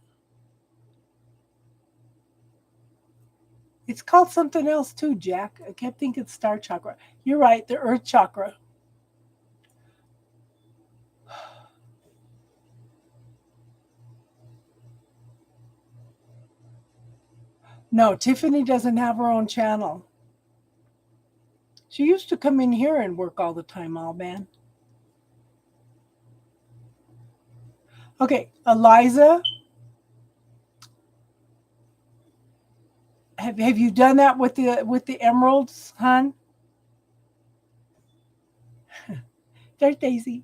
It's called something else too, Jack. I kept thinking star chakra. You're right, the earth chakra. No, Tiffany doesn't have her own channel. She used to come in here and work all the time, Alban. Okay, Eliza, have you done that with the emeralds, hon? There's Daisy.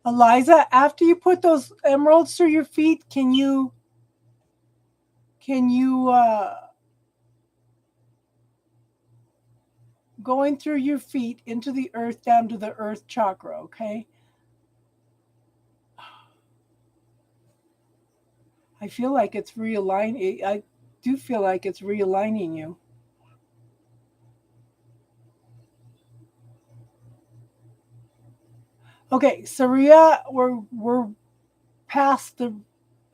Eliza, after you put those emeralds through your feet, can you going through your feet into the earth down to the earth chakra, okay? I feel like it's realigning. do feel like it's realigning you. Okay, Saria, we're past the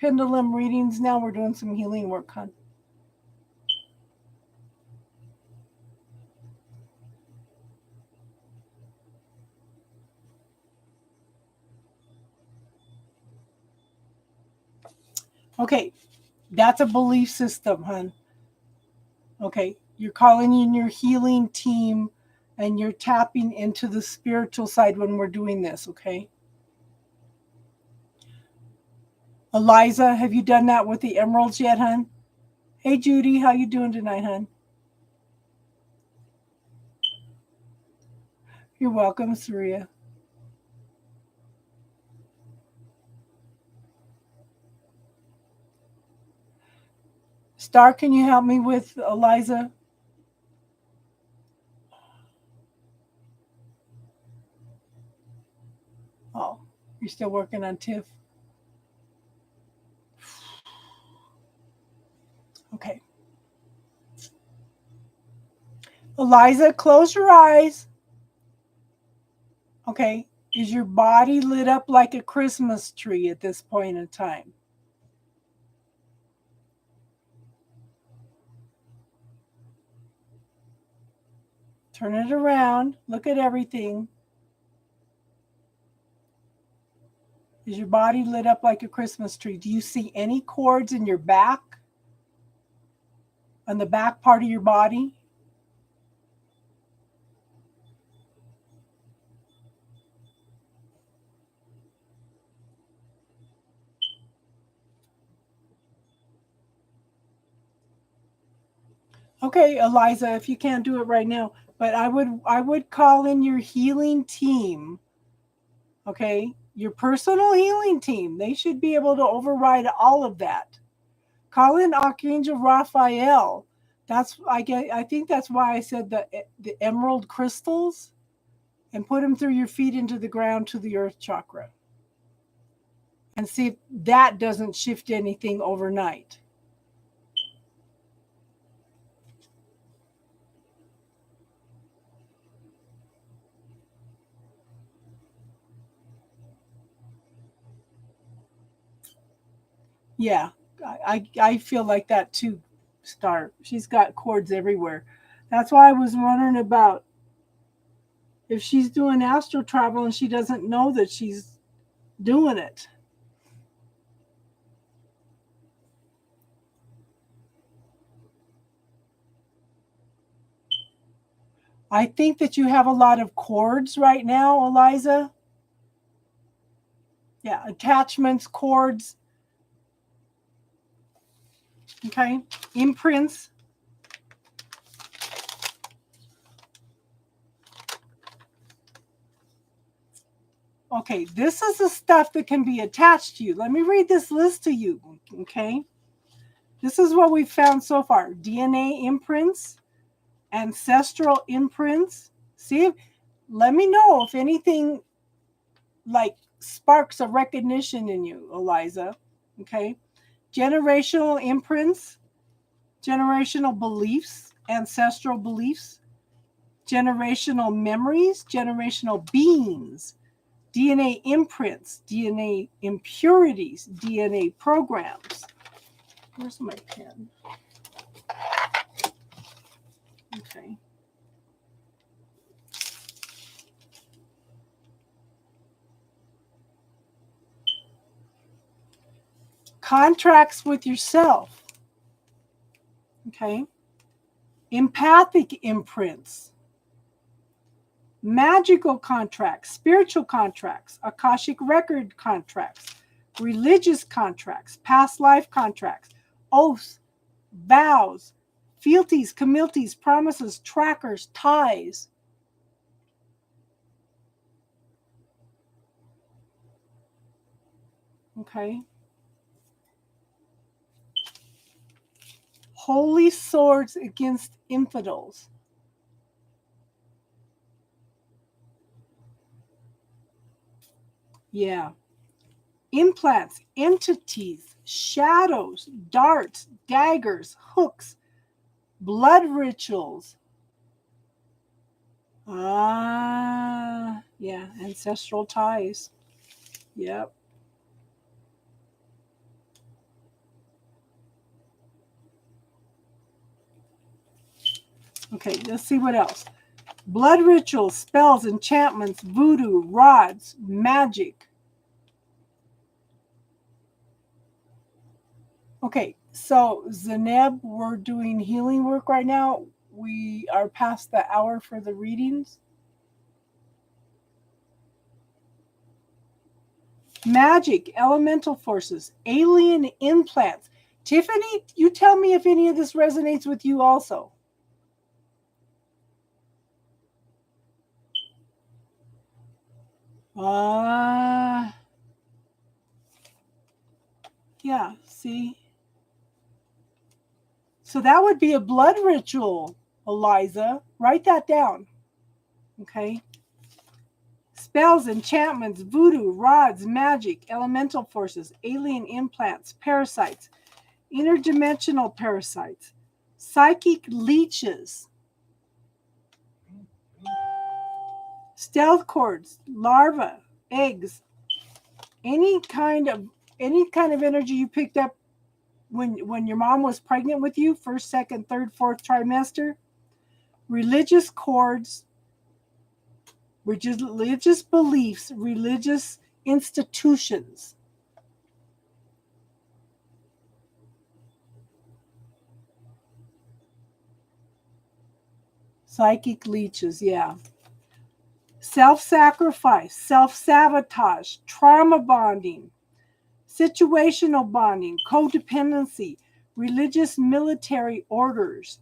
pendulum readings now. We're doing some healing work, hon. Okay, that's a belief system, hon. Okay, you're calling in your healing team and you're tapping into the spiritual side when we're doing this, okay? Eliza, have you done that with the emeralds yet, hon? Hey, Judy, how you doing tonight, hon? You're welcome, Saria. Star, can you help me with Eliza? Oh, you're still working on Tiff? Okay. Eliza, close your eyes. Okay. Is your body lit up like a Christmas tree at this point in time? Turn it around. Look at everything. Is your body lit up like a Christmas tree? Do you see any cords in your back? On the back part of your body? Okay, Eliza, if you can't do it right now, but I would call in your healing team. Okay? Your personal healing team. They should be able to override all of that. Call in Archangel Raphael. I think that's why I said the emerald crystals, and put them through your feet into the ground to the earth chakra. And see if that doesn't shift anything overnight. Yeah, I feel like that too, Star. She's got cords everywhere. That's why I was wondering about if she's doing astral travel and she doesn't know that she's doing it. I think that you have a lot of cords right now, Eliza. Yeah, attachments, cords, okay, imprints. Okay, this is the stuff that can be attached to you. Let me read this list to you, okay? This is what we've found so far. DNA imprints, ancestral imprints. See, let me know if anything like sparks of recognition in you, Eliza, okay? Generational imprints, generational beliefs, ancestral beliefs, generational memories, generational beings, DNA imprints, DNA impurities, DNA programs. Where's my pen? Okay. Contracts with yourself. Okay. Empathic imprints. Magical contracts, spiritual contracts, Akashic record contracts, religious contracts, past life contracts, oaths, vows, fealties, comilties, promises, trackers, ties. Okay. Holy swords against infidels. Yeah. implants, entities, shadows, darts, daggers, hooks, blood rituals. Yeah, ancestral ties. Yep. Okay, let's see what else. Blood rituals, spells, enchantments, voodoo, rods, magic. Okay, so Zeneb, we're doing healing work right now. We are past the hour for the readings. Magic, elemental forces, alien implants. Tiffany, you tell me if any of this resonates with you also. Yeah, see? So that would be a blood ritual, Eliza. Write that down. Okay. Spells, enchantments, voodoo, rods, magic, elemental forces, alien implants, parasites, interdimensional parasites, psychic leeches, stealth cords, larvae, eggs, any kind of energy you picked up when your mom was pregnant with you, first, second, third, fourth trimester, religious cords, religious beliefs, religious institutions. Psychic leeches, yeah. Self-sacrifice, self-sabotage, trauma bonding, situational bonding, codependency, religious military orders,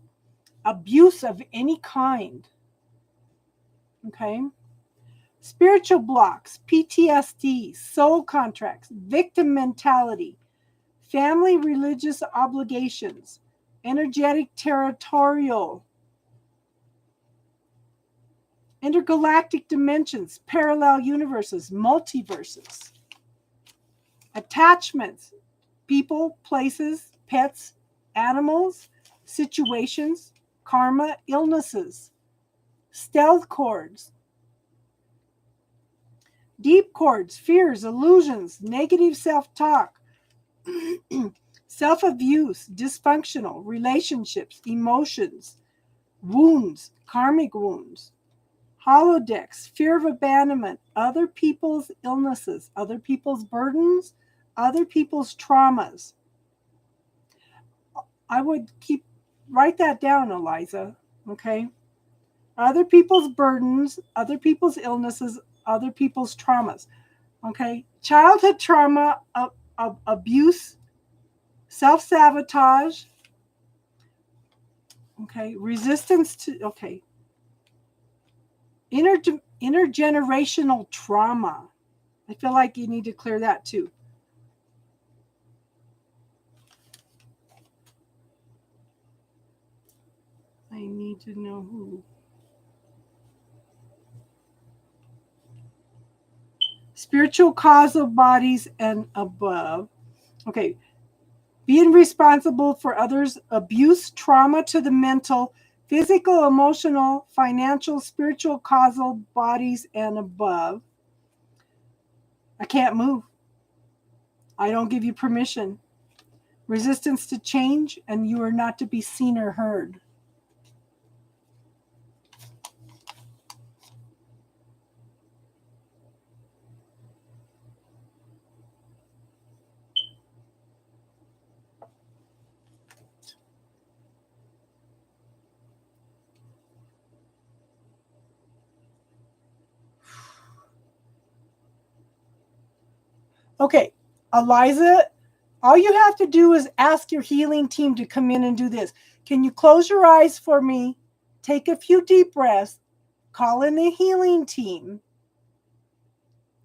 abuse of any kind. Okay? Spiritual blocks, PTSD, soul contracts, victim mentality, family religious obligations, energetic territorial, intergalactic dimensions, parallel universes, multiverses, attachments, people, places, pets, animals, situations, karma, illnesses, stealth cords, deep cords, fears, illusions, negative self-talk, self-abuse, dysfunctional relationships, emotions, wounds, karmic wounds, holodecks, fear of abandonment, other people's illnesses, other people's burdens, other people's traumas. I would write that down, Eliza. Okay. Other people's burdens, other people's illnesses, other people's traumas. Okay. Childhood trauma, abuse, self-sabotage. Okay. Resistance to, okay. Intergenerational trauma. I feel like you need to clear that too. I need to know who. Spiritual causal bodies and above. Okay. Being responsible for others' abuse, trauma to the mental, physical, emotional, financial, spiritual causal bodies and above. I can't move. I don't give you permission. Resistance to change, and you are not to be seen or heard. Okay, Eliza, all you have to do is ask your healing team to come in and do this. Can you close your eyes for me? Take a few deep breaths. Call in the healing team.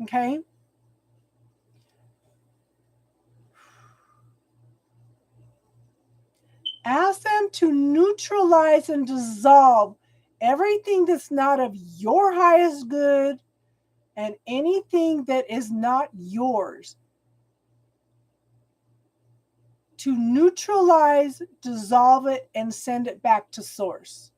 Okay? Ask them to neutralize and dissolve everything that's not of your highest good and anything that is not yours. to neutralize, dissolve it, and send it back to source.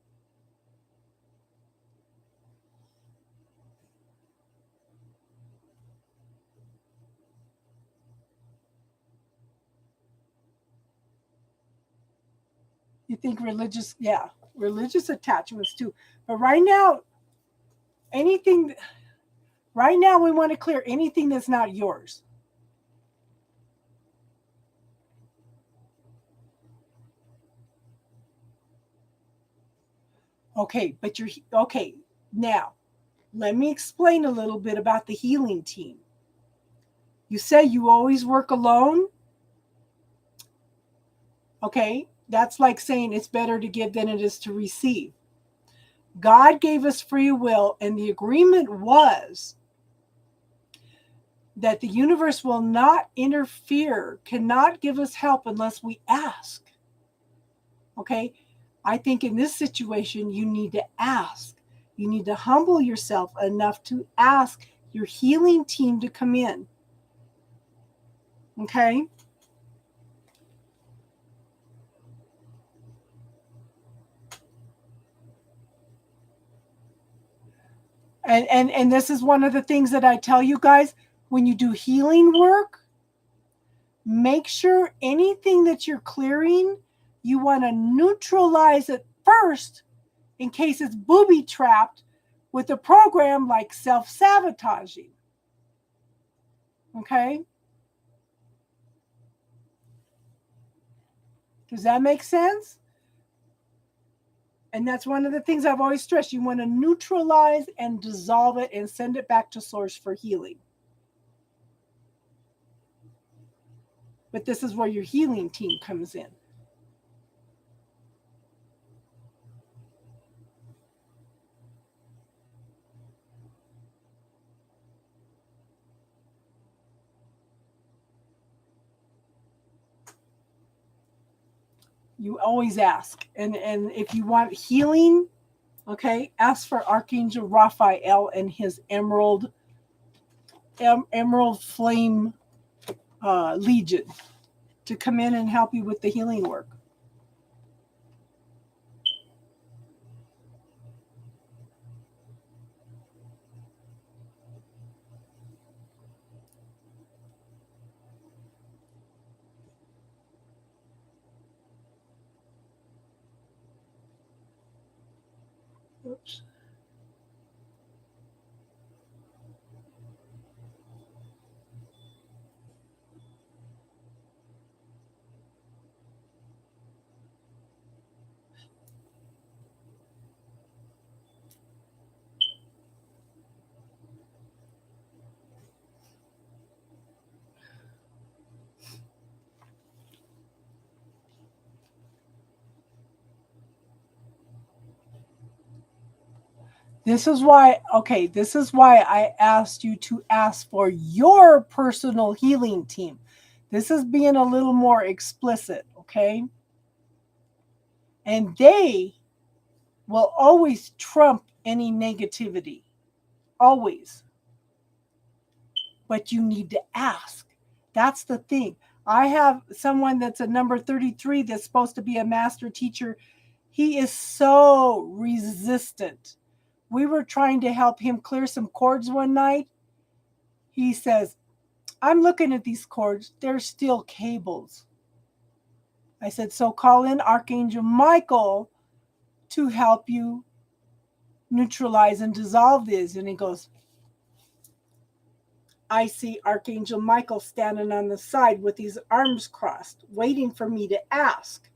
You think religious, yeah, religious attachments too. But right now, anything, right now we want to clear anything that's not yours. Okay, but you're, okay, now let me explain a little bit about the healing team. You say you always work alone. Okay, that's like saying it's better to give than it is to receive. God gave us free will, and the agreement was that the universe will not interfere, cannot give us help unless we ask. Okay, I think in this situation, you need to ask. You need to humble yourself enough to ask your healing team to come in. Okay? And this is one of the things that I tell you guys, when you do healing work, make sure anything that you're clearing, you want to neutralize it first in case it's booby trapped with a program like self-sabotaging. Okay? Does that make sense? And that's one of the things I've always stressed. You want to neutralize and dissolve it and send it back to source for healing. But this is where your healing team comes in. You always ask. And if you want healing, okay, ask for Archangel Raphael and his emerald flame legion to come in and help you with the healing work. Oops. This is why I asked you to ask for your personal healing team. This is being a little more explicit, okay? And they will always trump any negativity. Always. But you need to ask. That's the thing. I have someone that's a number 33 that's supposed to be a master teacher. He is so resistant. We were trying to help him clear some cords one night. He says, I'm looking at these cords. They're still cables. I said, so call in Archangel Michael to help you neutralize and dissolve this. And he goes, I see Archangel Michael standing on the side with his arms crossed, waiting for me to ask.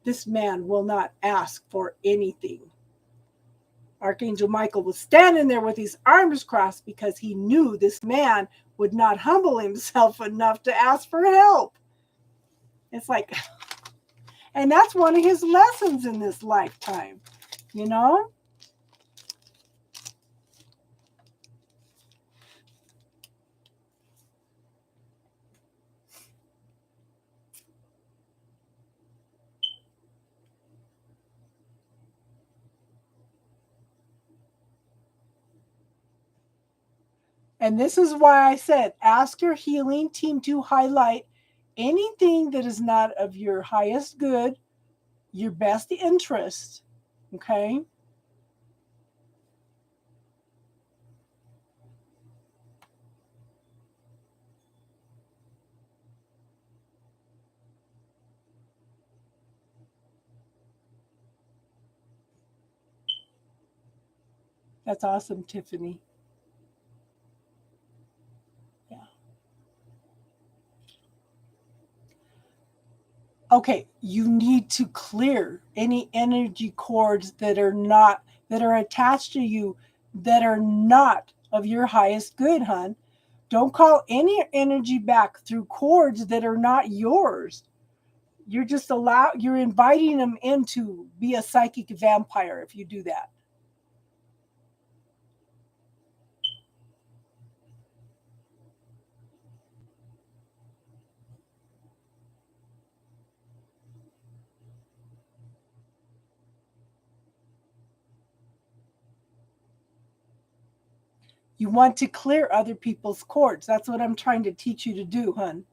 This man will not ask for anything. Archangel Michael was standing there with his arms crossed because he knew this man would not humble himself enough to ask for help. It's like, and that's one of his lessons in this lifetime, you know? And this is why I said, ask your healing team to highlight anything that is not of your highest good, your best interest, okay? That's awesome, Tiffany. Yeah. Okay, you need to clear any energy cords that are attached to you that are not of your highest good, hon. Don't call any energy back through cords that are not yours. You're inviting them in to be a psychic vampire if you do that. You want to clear other people's cords. That's what I'm trying to teach you to do, hon.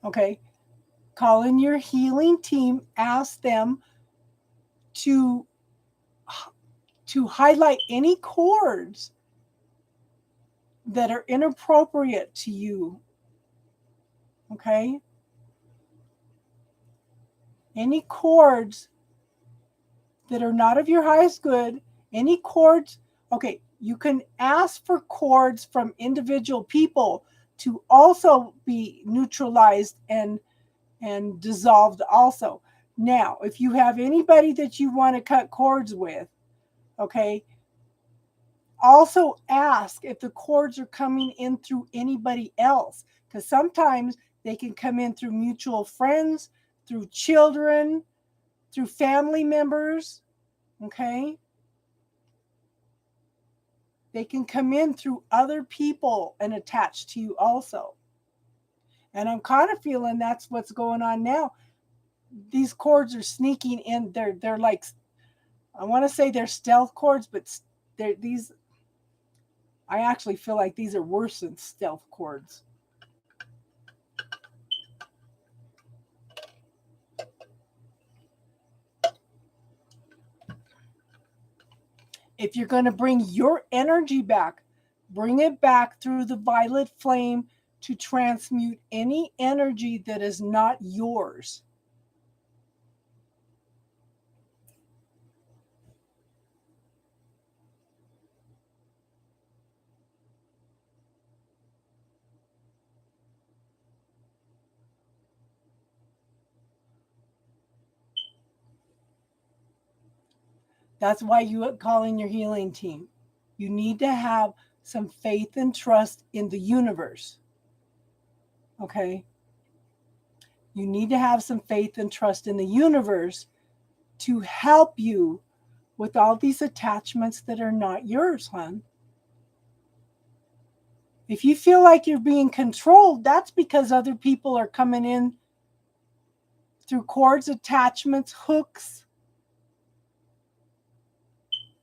Okay? Call in your healing team, ask them to highlight any cords that are inappropriate to you. Okay? Any cords that are not of your highest good, any cords, okay, you can ask for cords from individual people to also be neutralized and dissolved also. Now, if you have anybody that you want to cut cords with, okay, also ask if the cords are coming in through anybody else, because sometimes they can come in through mutual friends, through children, through family members, okay? They can come in through other people and attach to you also. And I'm kind of feeling that's what's going on now. These cords are sneaking in. They're like, I want to say they're stealth cords, but these. I actually feel like these are worse than stealth cords. If you're going to bring your energy back, bring it back through the violet flame to transmute any energy that is not yours. That's why you call in your healing team. You need to have some faith and trust in the universe. Okay? You need to have some faith and trust in the universe to help you with all these attachments that are not yours, hon. If you feel like you're being controlled, that's because other people are coming in through cords, attachments, hooks,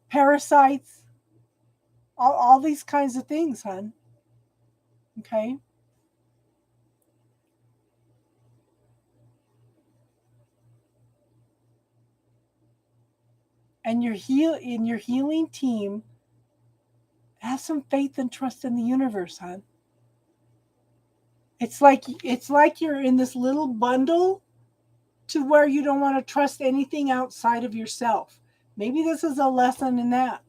parasites, all these kinds of things, hon. Okay? And in your healing team, have some faith and trust in the universe, hon. It's like you're in this little bundle to where you don't want to trust anything outside of yourself. Maybe this is a lesson in that.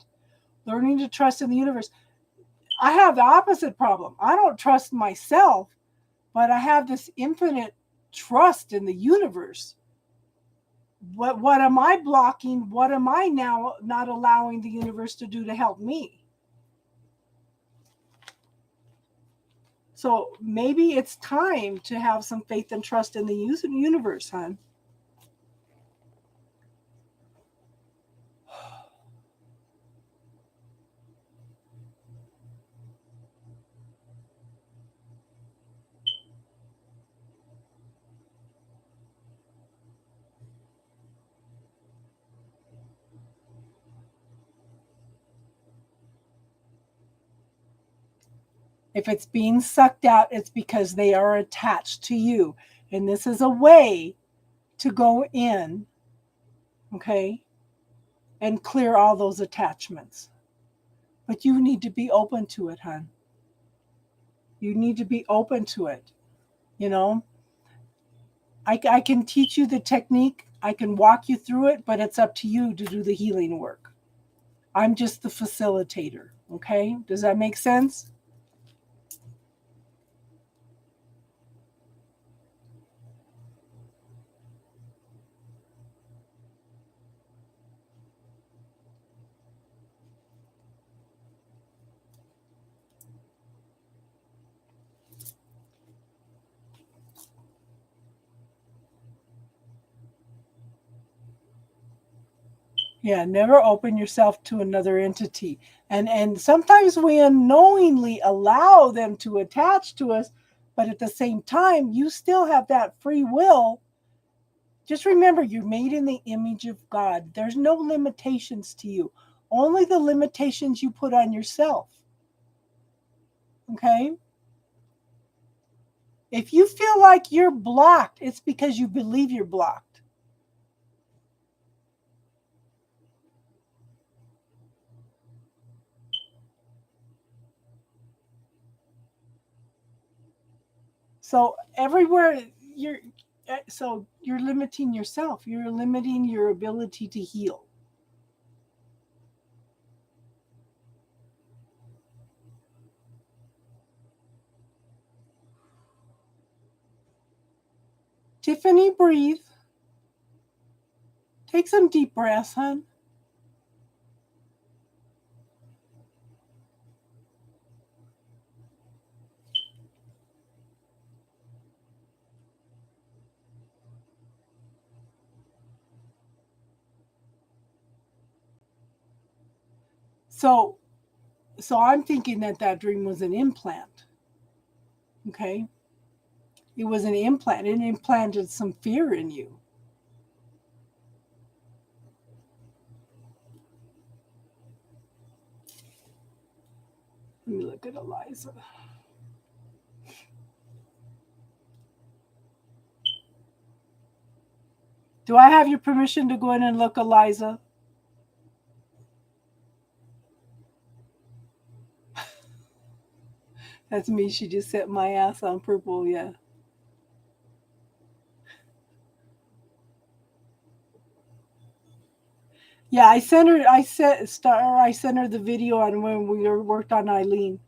Learning to trust in the universe. I have the opposite problem. I don't trust myself, but I have this infinite trust in the universe. What am I blocking? What am I now not allowing the universe to do to help me? So maybe it's time to have some faith and trust in the universe, hon. If it's being sucked out, it's because they are attached to you. And this is a way to go in, okay, and clear all those attachments. But you need to be open to it, hon. You need to be open to it. You know, I can teach you the technique, I can walk you through it, but it's up to you to do the healing work. I'm just the facilitator, okay? Does that make sense? Yeah, never open yourself to another entity. And sometimes we unknowingly allow them to attach to us, but at the same time, you still have that free will. Just remember, you're made in the image of God. There's no limitations to you, only the limitations you put on yourself. Okay? If you feel like you're blocked, it's because you believe you're blocked. So everywhere you're limiting yourself. You're limiting your ability to heal. Tiffany, breathe. Take some deep breaths, hon. So I'm thinking that dream was an implant. Okay? It was an implant. It implanted some fear in you. Let me look at Eliza. Do I have your permission to go in and look, Eliza? That's me. She just set my ass on purple. Yeah. Yeah, I sent her. I sent her the video on when we worked on Eileen.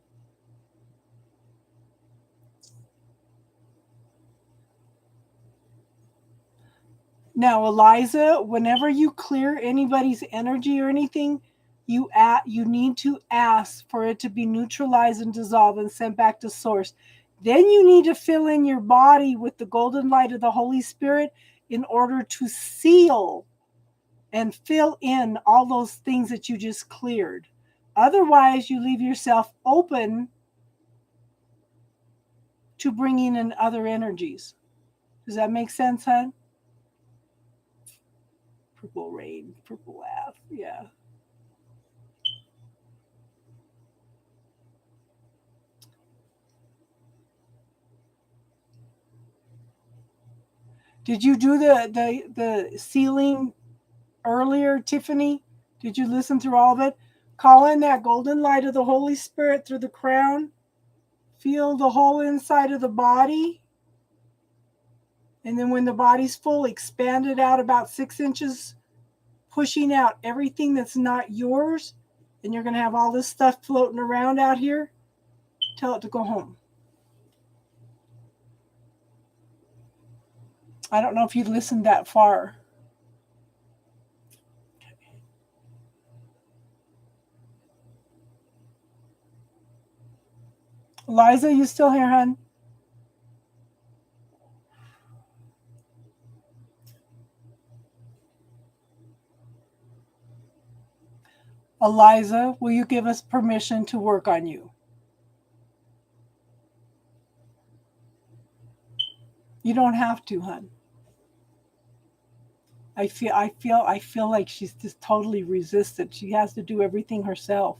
Now, Eliza, whenever you clear anybody's energy or anything, you need to ask for it to be neutralized and dissolved and sent back to source. Then you need to fill in your body with the golden light of the Holy Spirit in order to seal and fill in all those things that you just cleared. Otherwise, you leave yourself open to bringing in other energies. Does that make sense, hon? Purple rain, purple laugh. Yeah. Did you do the sealing earlier, Tiffany? Did you listen through all of it? Call in that golden light of the Holy Spirit through the crown. Feel the whole inside of the body. And then when the body's full, expand it out about 6 inches, pushing out everything that's not yours. And you're going to have all this stuff floating around out here. Tell it to go home. I don't know if you listened that far. Eliza, you still here, hon? Eliza, will you give us permission to work on you? You don't have to, hon. I feel like she's just totally resistant. She has to do everything herself.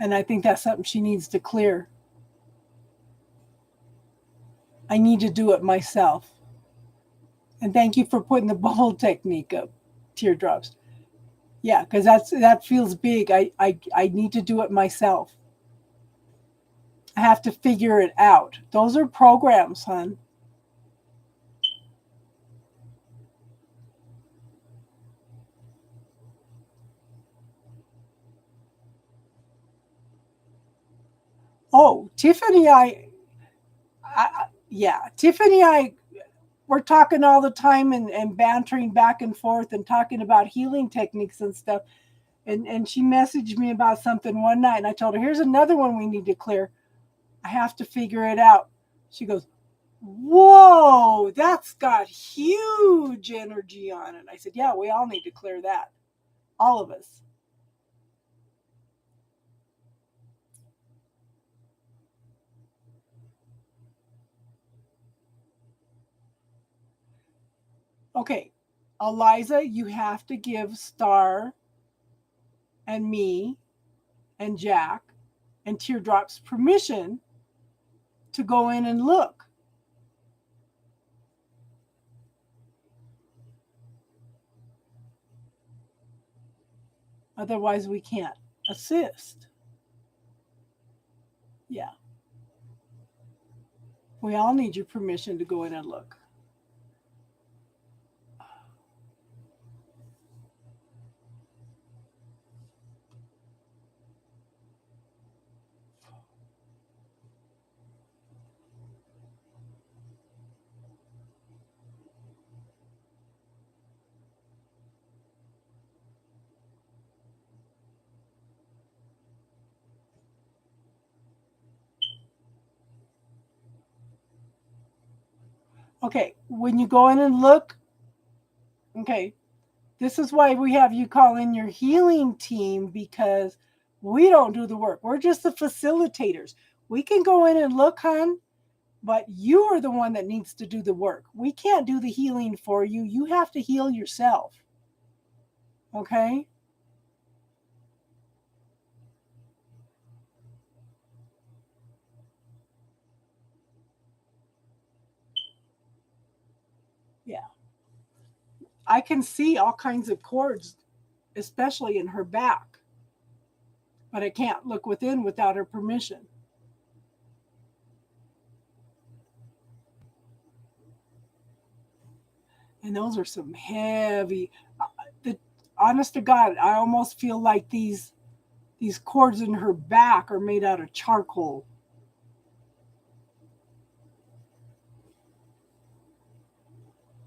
And I think that's something she needs to clear. I need to do it myself. And thank you for putting the bowl technique up, teardrops. Yeah, because that feels big. I need to do it myself. I have to figure it out. Those are programs, hon. Oh, Tiffany, we're talking all the time and bantering back and forth and talking about healing techniques and stuff. And she messaged me about something one night, and I told her, here's another one we need to clear. I have to figure it out. She goes, whoa, that's got huge energy on it. I said, yeah, we all need to clear that. All of us. Okay, Eliza, you have to give Star and me and Jack and Teardrops permission to go in and look. Otherwise, we can't assist. Yeah. We all need your permission to go in and look. Okay, when you go in and look, okay, this is why we have you call in your healing team, because we don't do the work. We're just the facilitators. We can go in and look, hon, but you are the one that needs to do the work. We can't do the healing for you. You have to heal yourself. Okay? Yeah. I can see all kinds of cords, especially in her back, but I can't look within without her permission. And those are some heavy. The honest to God, I almost feel like these cords in her back are made out of charcoal.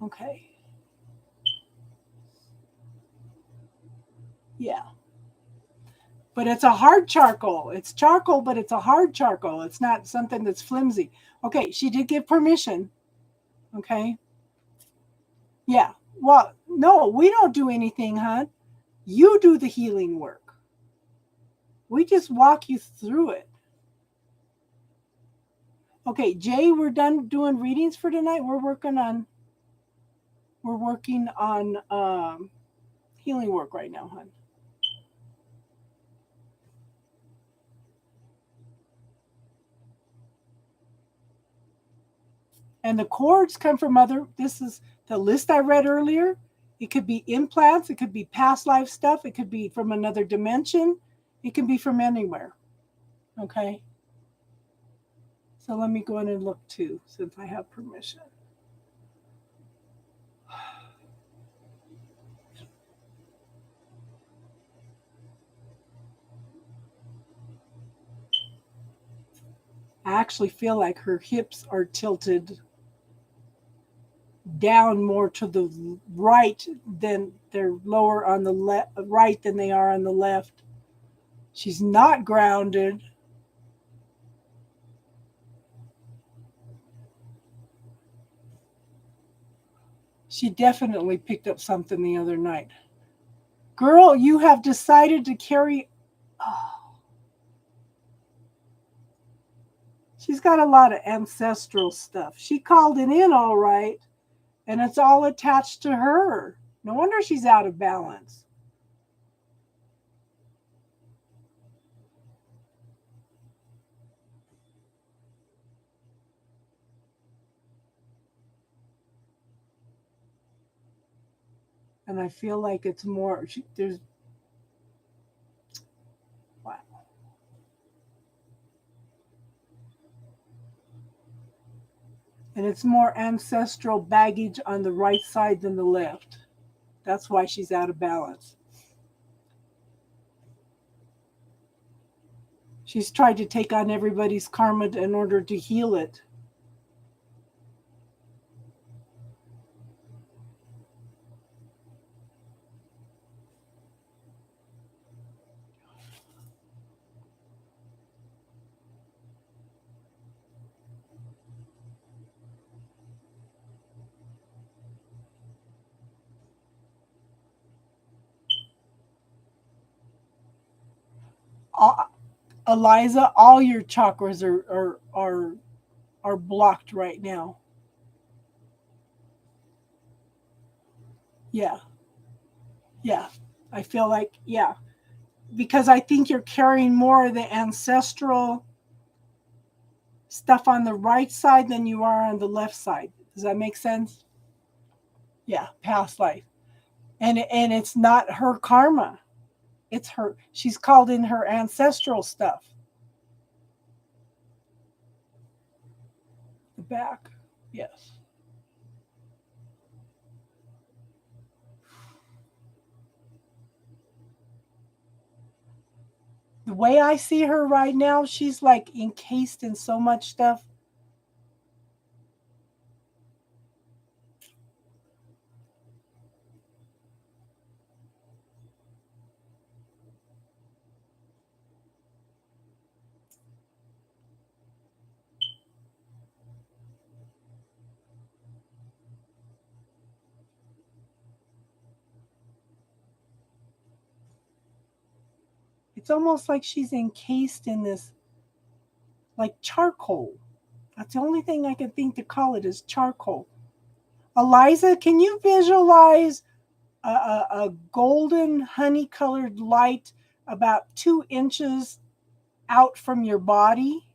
Okay. Yeah. But it's a hard charcoal. It's charcoal, but it's a hard charcoal. It's not something that's flimsy. Okay, she did give permission. Okay. Yeah. Well, no, we don't do anything, hon. You do the healing work. We just walk you through it. Okay, Jay, we're done doing readings for tonight. We're working on healing work right now, hon. And the cords come from other, this is the list I read earlier. It could be implants, it could be past life stuff, it could be from another dimension, it can be from anywhere. Okay. So let me go in and look too, since I have permission. I actually feel like her hips are tilted down more to the right than they're lower on the right than they are on the left. She's not grounded. She definitely picked up something the other night. Girl, you have decided to carry. Oh, she's got a lot of ancestral stuff. She called it in all right, and it's all attached to her. No wonder she's out of balance. And I feel like it's more, there's, wow. And it's more ancestral baggage on the right side than the left. That's why she's out of balance. She's tried to take on everybody's karma in order to heal it. Eliza, all your chakras are blocked right now. Yeah. Yeah. I feel like, yeah. Because I think you're carrying more of the ancestral stuff on the right side than you are on the left side. Does that make sense? Yeah, past life. And it's not her karma. It's her, she's called in her ancestral stuff. The back. Yes. The way I see her right now, she's like encased in so much stuff. It's almost like she's encased in this like charcoal. That's the only thing I can think to call it is charcoal. Eliza, can you visualize a golden honey colored light about 2 inches out from your body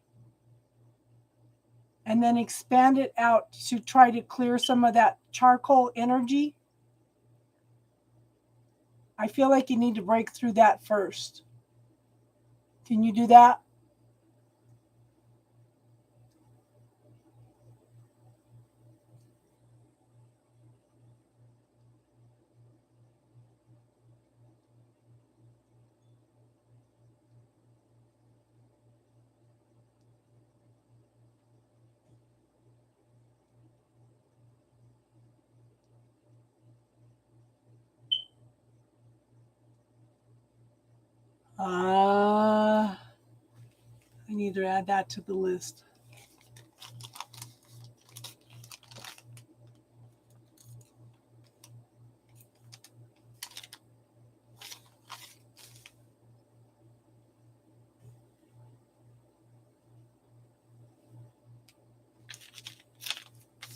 and then expand it out to try to clear some of that charcoal energy? I feel like you need to break through that first. Can you do that? I need to add that to the list.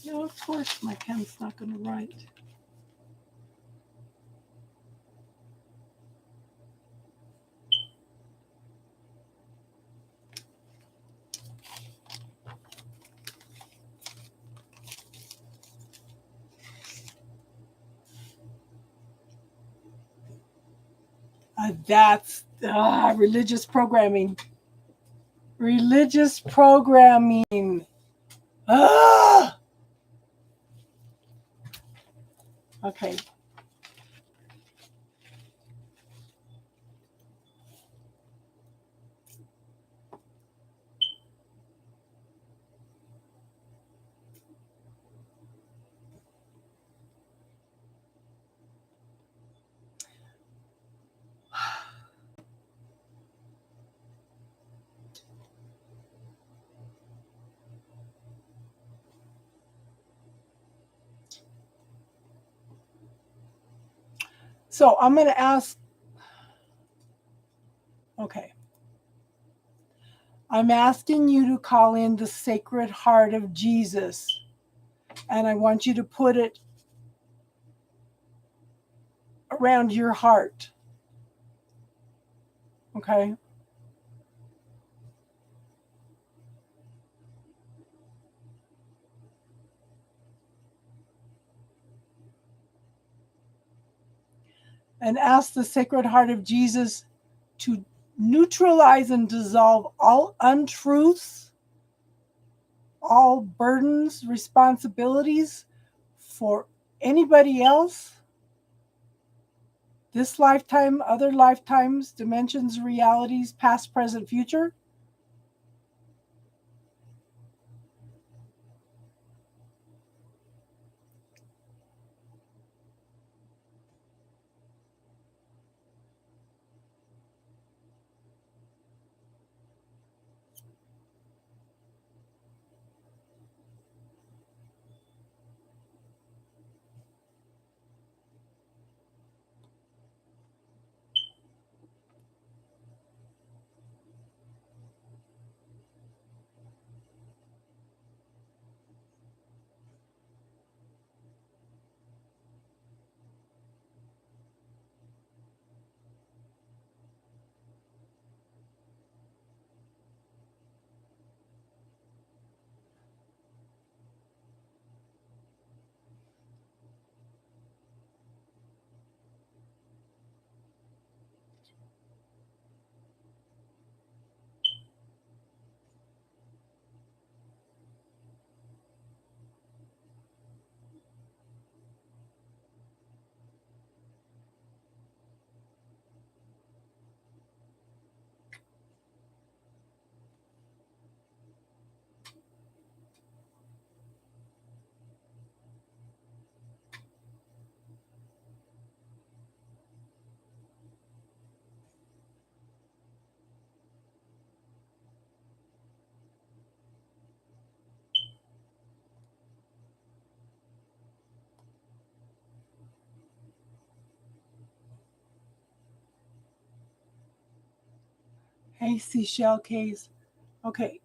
No, of course my pen's not going to write. That's religious programming. Religious programming. Ah! Okay. So I'm going to ask. Okay. I'm asking you to call in the Sacred Heart of Jesus. And I want you to put it around your heart. Okay. and ask the Sacred Heart of Jesus to neutralize and dissolve all untruths, all burdens, responsibilities for anybody else, this lifetime, other lifetimes, dimensions, realities, past, present, future. Hey, seashell case. Okay.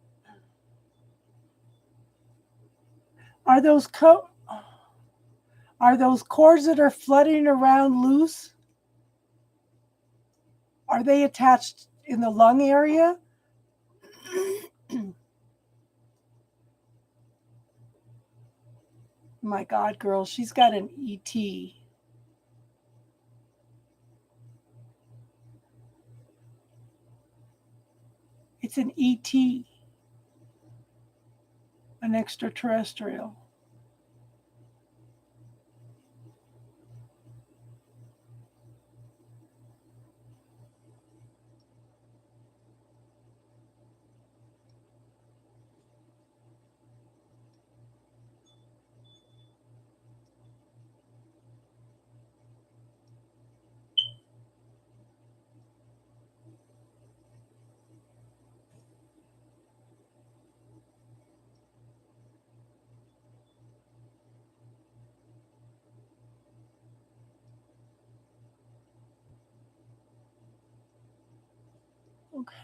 Are those are those cords that are flooding around loose? Are they attached in the lung area? My God, girl, she's got an ET. It's an ET, an extraterrestrial. Okay.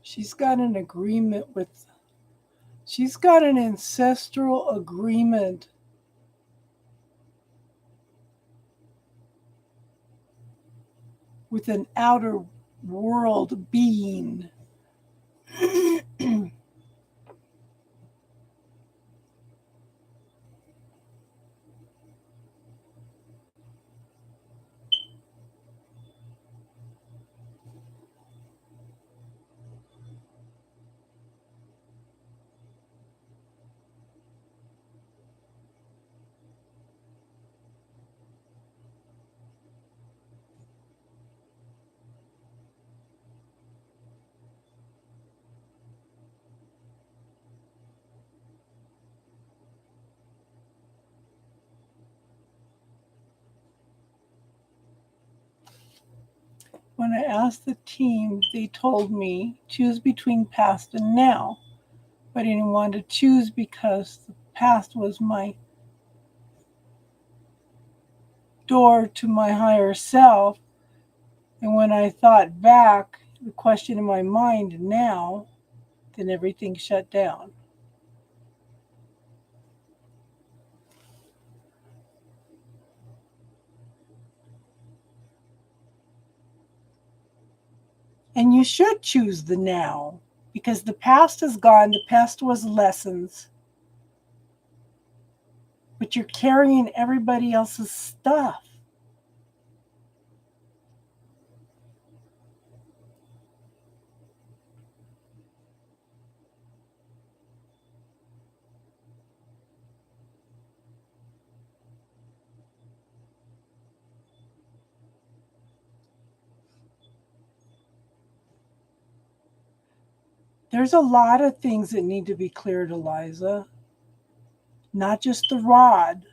She's got an agreement with, she's got an ancestral agreement with an outer world being. When I asked the team, they told me choose between past and now. But I didn't want to choose because the past was my door to my higher self. And when I thought back, the question in my mind now, then everything shut down. And you should choose the now because the past is gone. The past was lessons. But you're carrying everybody else's stuff. There's a lot of things that need to be cleared, Eliza. Not just the rod.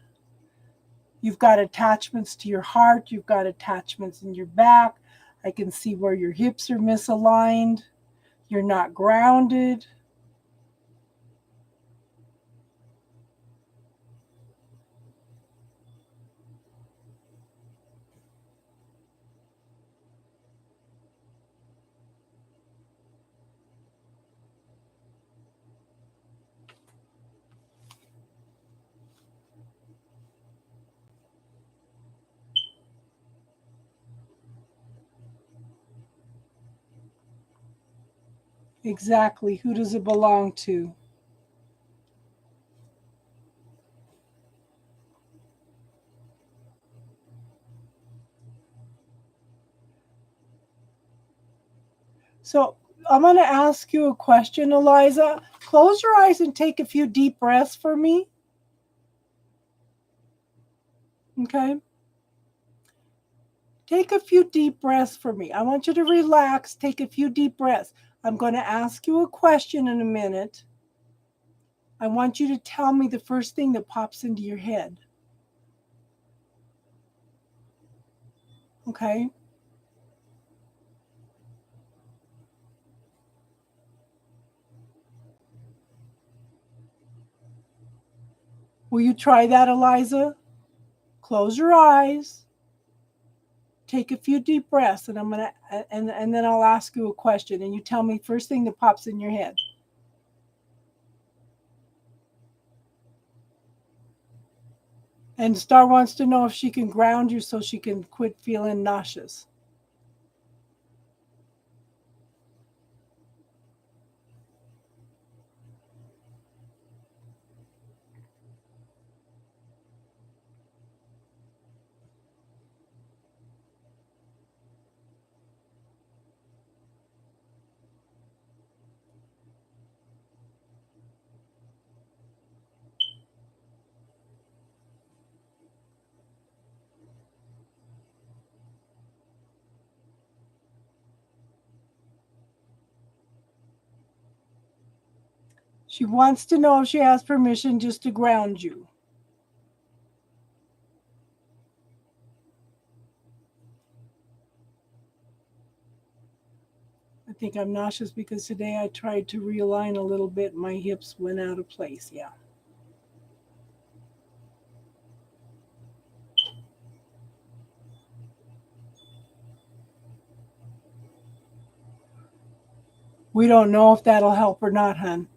You've got attachments to your heart. You've got attachments in your back. I can see where your hips are misaligned. You're not grounded. Exactly. Who does it belong to? So I'm going to ask you a question, Eliza. Close your eyes and take a few deep breaths for me. Okay. Take a few deep breaths for me. I want you to relax. Take a few deep breaths. I'm going to ask you a question in a minute. I want you to tell me the first thing that pops into your head. Okay? Will you try that, Eliza? Close your eyes. Take a few deep breaths, and and then I'll ask you a question, and you tell me first thing that pops in your head. And Star wants to know if she can ground you so she can quit feeling nauseous. She wants to know if she has permission just to ground you. I think I'm nauseous because today I tried to realign a little bit. My hips went out of place. Yeah. We don't know if that'll help or not, hon.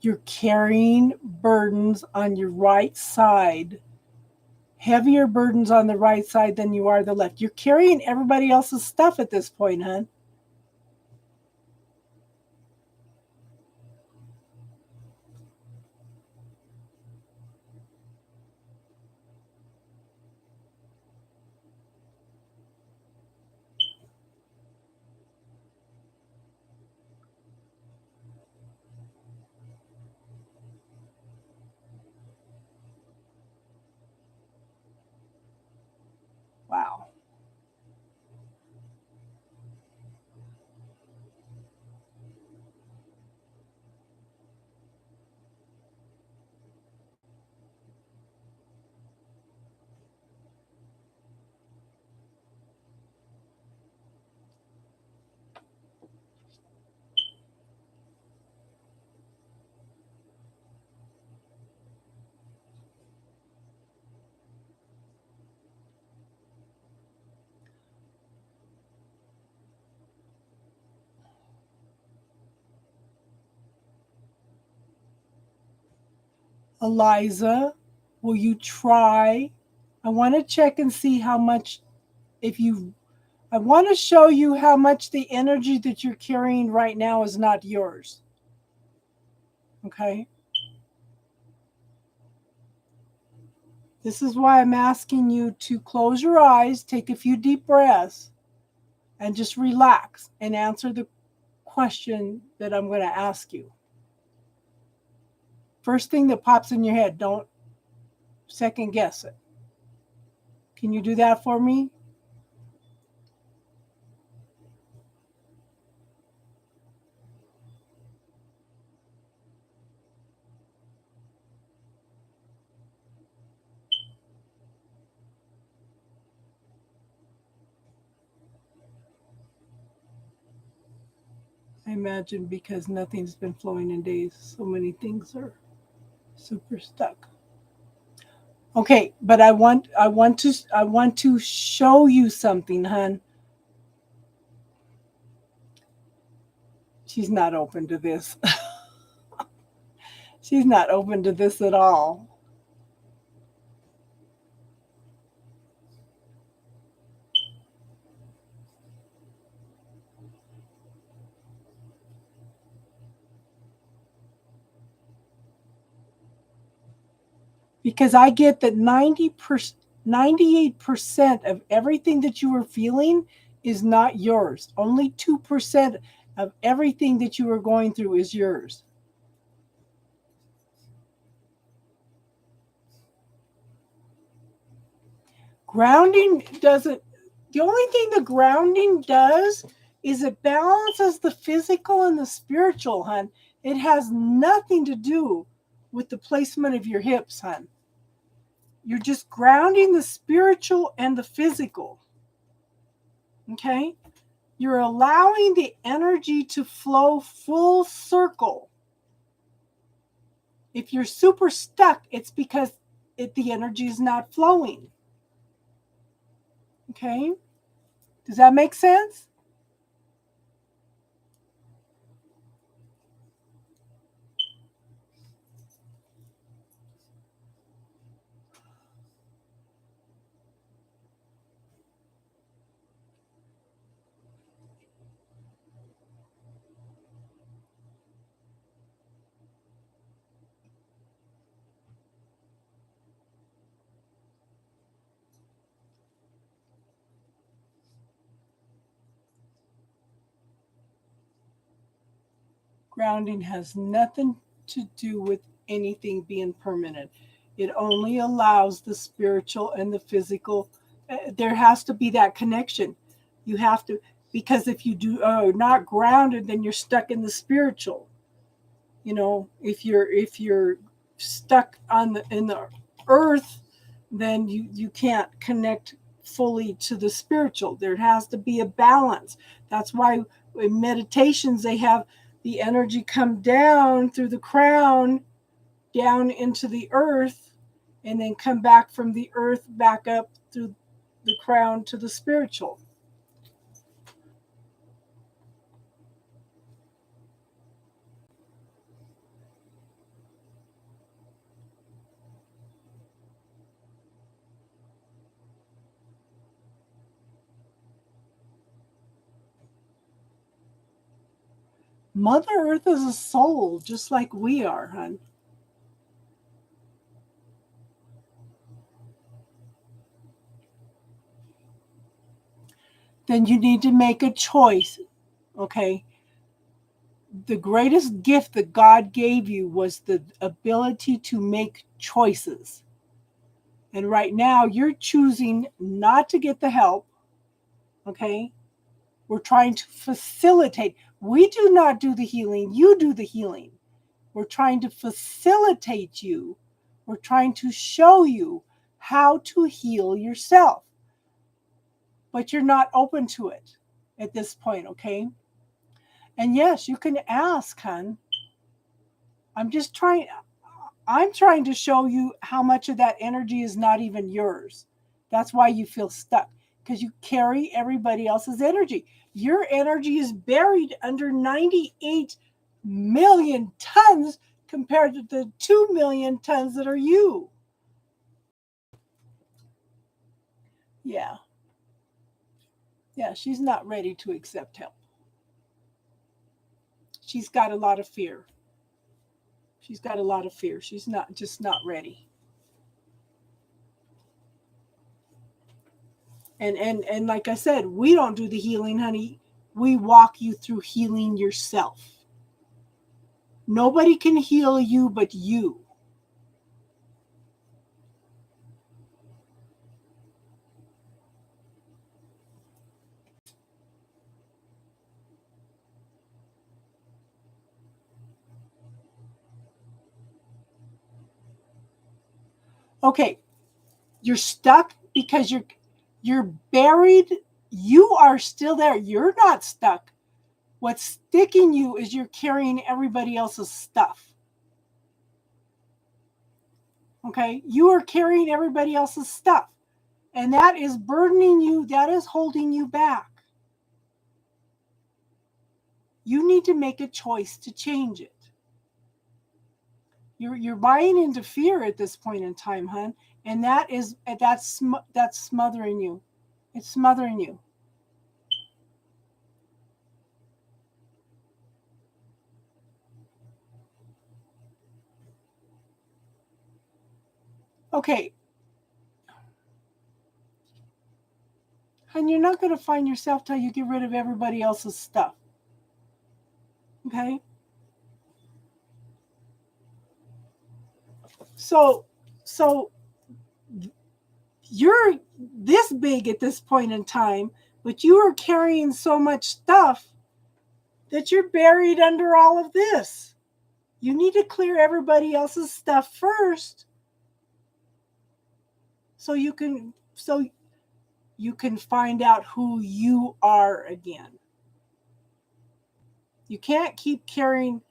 You're carrying burdens on your right side, heavier burdens on the right side than you are the left. You're carrying everybody else's stuff at this point, hon. Wow. Eliza, will you try? I want to check and see how much, if you I want to show you how much the energy that you're carrying right now is not yours. Okay? This is why I'm asking you to close your eyes, take a few deep breaths, and just relax and answer the question that I'm going to ask you. First thing that pops in your head, don't second guess it. Can you do that for me? I imagine because nothing's been flowing in days, so many things are super stuck. Okay, but I want to show you something, hon. She's not open to this. She's not open to this at all. Because I get that 98% of everything that you are feeling is not yours. Only 2% of everything that you are going through is yours. Grounding doesn't, the only thing the grounding does is it balances the physical and the spiritual, hon. It has nothing to do with the placement of your hips, hon. You're just grounding the spiritual and the physical. Okay? You're allowing the energy to flow full circle. If you're super stuck, it's because the energy is not flowing. Okay? Does that make sense? Grounding has nothing to do with anything being permanent. It only allows the spiritual and the physical. There has to be that connection. You have to, because if you do not grounded, then you're stuck in the spiritual. You know, if you're stuck on in the earth, then you can't connect fully to the spiritual. There has to be a balance. That's why in meditations they have the energy come down through the crown down into the earth and then come back from the earth back up through the crown to the spiritual. Mother Earth is a soul just like we are, hon. Then you need to make a choice. Okay, the greatest gift that God gave you was the ability to make choices. And right now, you're choosing not to get the help. Okay, we're trying to facilitate. We do not do the healing, you do the healing. We're trying to facilitate you. We're trying to show you how to heal yourself. But you're not open to it at this point, okay? And yes, you can ask, hon. I'm just trying I'm trying to show you how much of that energy is not even yours. That's why you feel stuck because you carry everybody else's energy. Your energy is buried under 98 million tons compared to the 2 million tons that are you. Yeah. Yeah, she's not ready to accept help. She's got a lot of fear. She's got a lot of fear. She's not ready. And like I said, we don't do the healing, honey. We walk you through healing yourself. Nobody can heal you but you. Okay, you're stuck because you're buried. You are still there. You're not stuck. What's sticking you is you're carrying everybody else's stuff. Okay, you are carrying everybody else's stuff, and that is burdening you. That is holding you back. You need to make a choice to change it. You're buying into fear at this point in time, hon, and that's smothering you. It's smothering you. Okay, and you're not going to find yourself till you get rid of everybody else's stuff. Okay? So you're this big at this point in time, but you are carrying so much stuff that you're buried under all of this. You need to clear everybody else's stuff first so you can find out who you are again. You can't keep carrying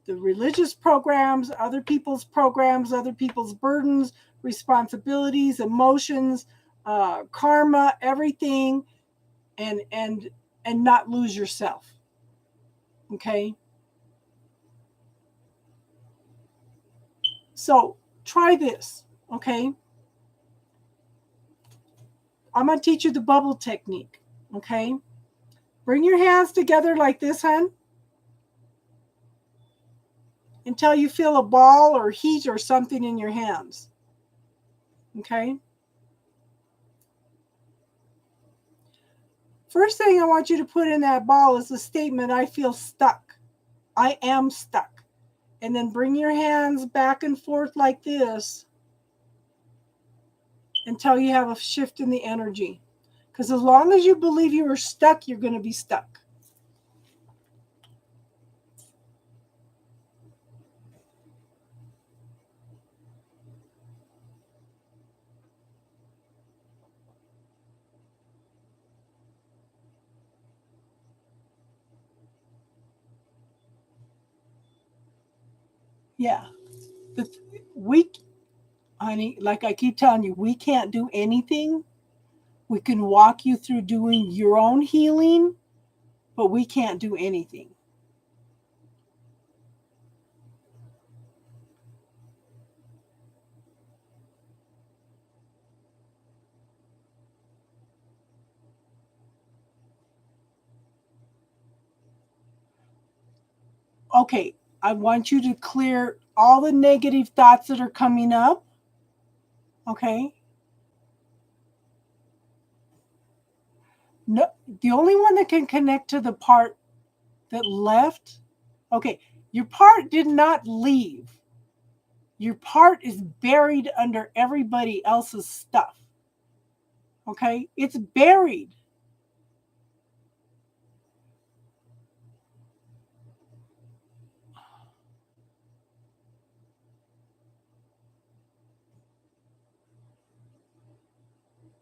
the religious programs, other people's burdens, responsibilities, emotions, karma, everything, and not lose yourself. Okay? So try this, okay? I'm going to teach you the bubble technique, okay? Bring your hands together like this, hon, until you feel a ball or heat or something in your hands, okay? First thing I want you to put in that ball is the statement, I feel stuck. I am stuck. And then bring your hands back and forth like this until you have a shift in the energy. Because as long as you believe you are stuck, you're going to be stuck. Yeah. We, honey, like I keep telling you, we can't do anything. We can walk you through doing your own healing, but we can't do anything. Okay, I want you to clear all the negative thoughts that are coming up. Okay? No, the only one that can connect to the part that left, okay, your part did not leave. Your part is buried under everybody else's stuff. Okay? It's buried.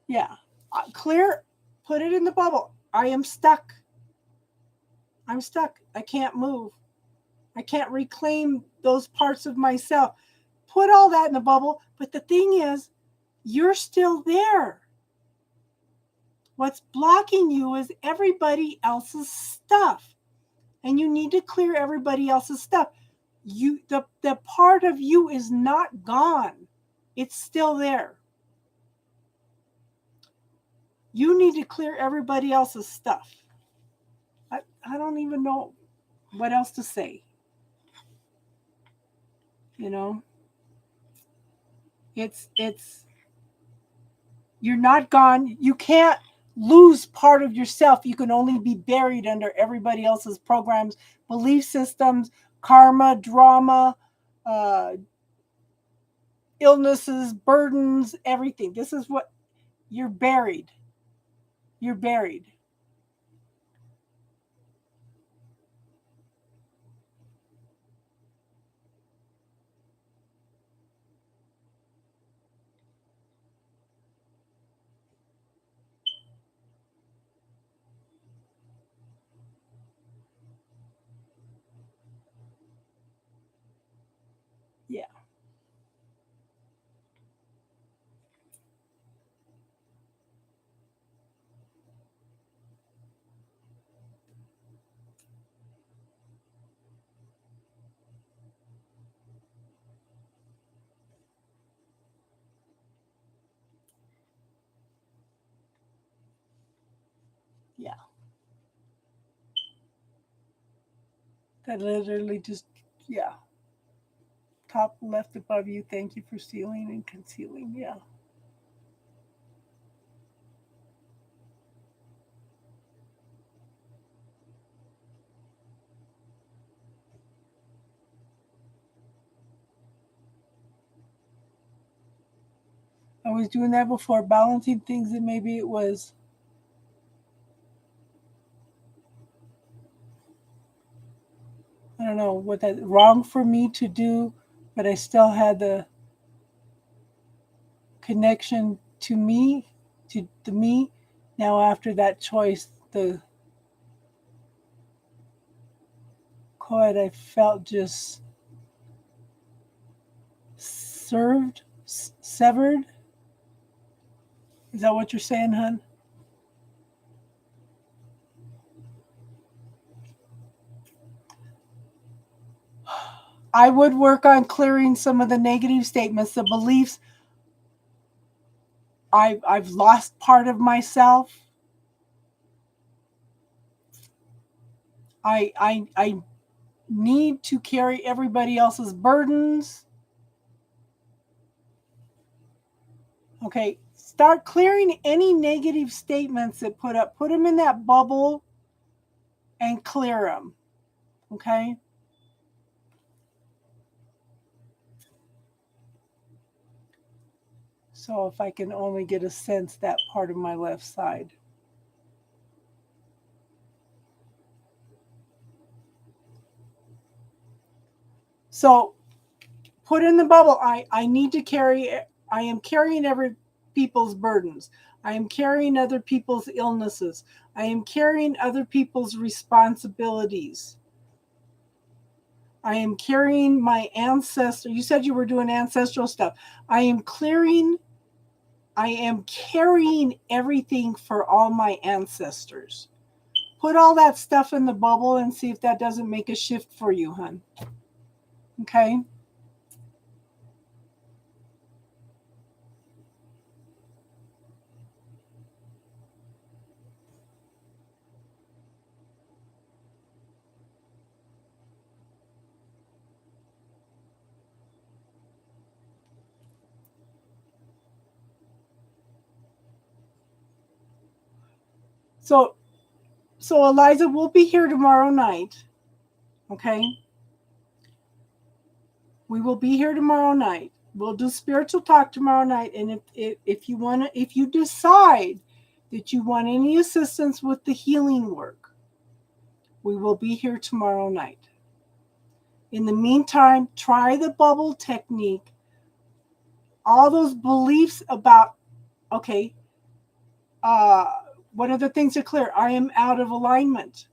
Yeah. Clear, put it in the bubble. I am stuck. I'm stuck. I can't move. I can't reclaim those parts of myself. Put all that in the bubble. But the thing is, you're still there. What's blocking you is everybody else's stuff. And you need to clear everybody else's stuff. The part of you is not gone. It's still there. You need to clear everybody else's stuff. I don't even know what else to say. You know, it's you're not gone. You can't lose part of yourself. You can only be buried under everybody else's programs, belief systems, karma, drama, uh, illnesses, burdens, everything. This is what you're buried. You're buried. Yeah. Yeah. That literally just, yeah. Top left above you. Thank you for sealing and concealing. Yeah. I was doing that before, balancing things, and maybe it was, I don't know, what that wrong for me to do, but I still had the connection to me, to the me. Now, after that choice, the cord I felt just served, severed. Is that what you're saying, hon? I would work on clearing some of the negative statements, the beliefs. I've lost part of myself. I need to carry everybody else's burdens. Okay, start clearing any negative statements that put them in that bubble and clear them. Okay? So if I can only get a sense that part of my left side. So put in the bubble, I need to carry, I am carrying every people's burdens. I am carrying other people's illnesses. I am carrying other people's responsibilities. I am carrying my ancestor. You said you were doing ancestral stuff. I am clearing, I am carrying everything for all my ancestors. Put all that stuff in the bubble and see if that doesn't make a shift for you, hon. Okay? So so Eliza, we'll be here tomorrow night. Okay? We will be here tomorrow night. We'll do spiritual talk tomorrow night. And if you wanna, if you decide that you want any assistance with the healing work, we will be here tomorrow night. In the meantime, try the bubble technique. All those beliefs about, okay, uh, what are the things to clear? I am out of alignment.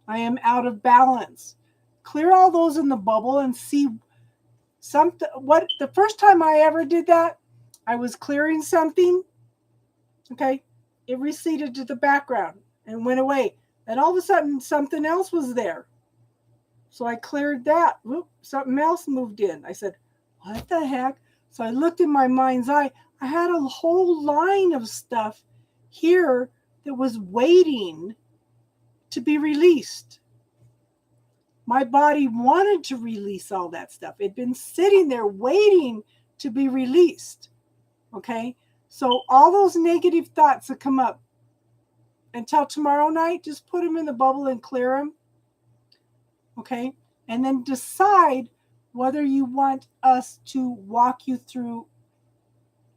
I am out of balance. Clear all those in the bubble and see something. What the first time I ever did that, I was clearing something. Okay, it receded to the background and went away. And all of a sudden, something else was there. So I cleared that. Whoop, something else moved in. I said, what the heck? So I looked in my mind's eye. I had a whole line of stuff here that was waiting to be released. My body wanted to release all that stuff. It'd been sitting there waiting to be released. Okay? So all those negative thoughts that come up until tomorrow night, just put them in the bubble and clear them. Okay? And then decide whether you want us to walk you through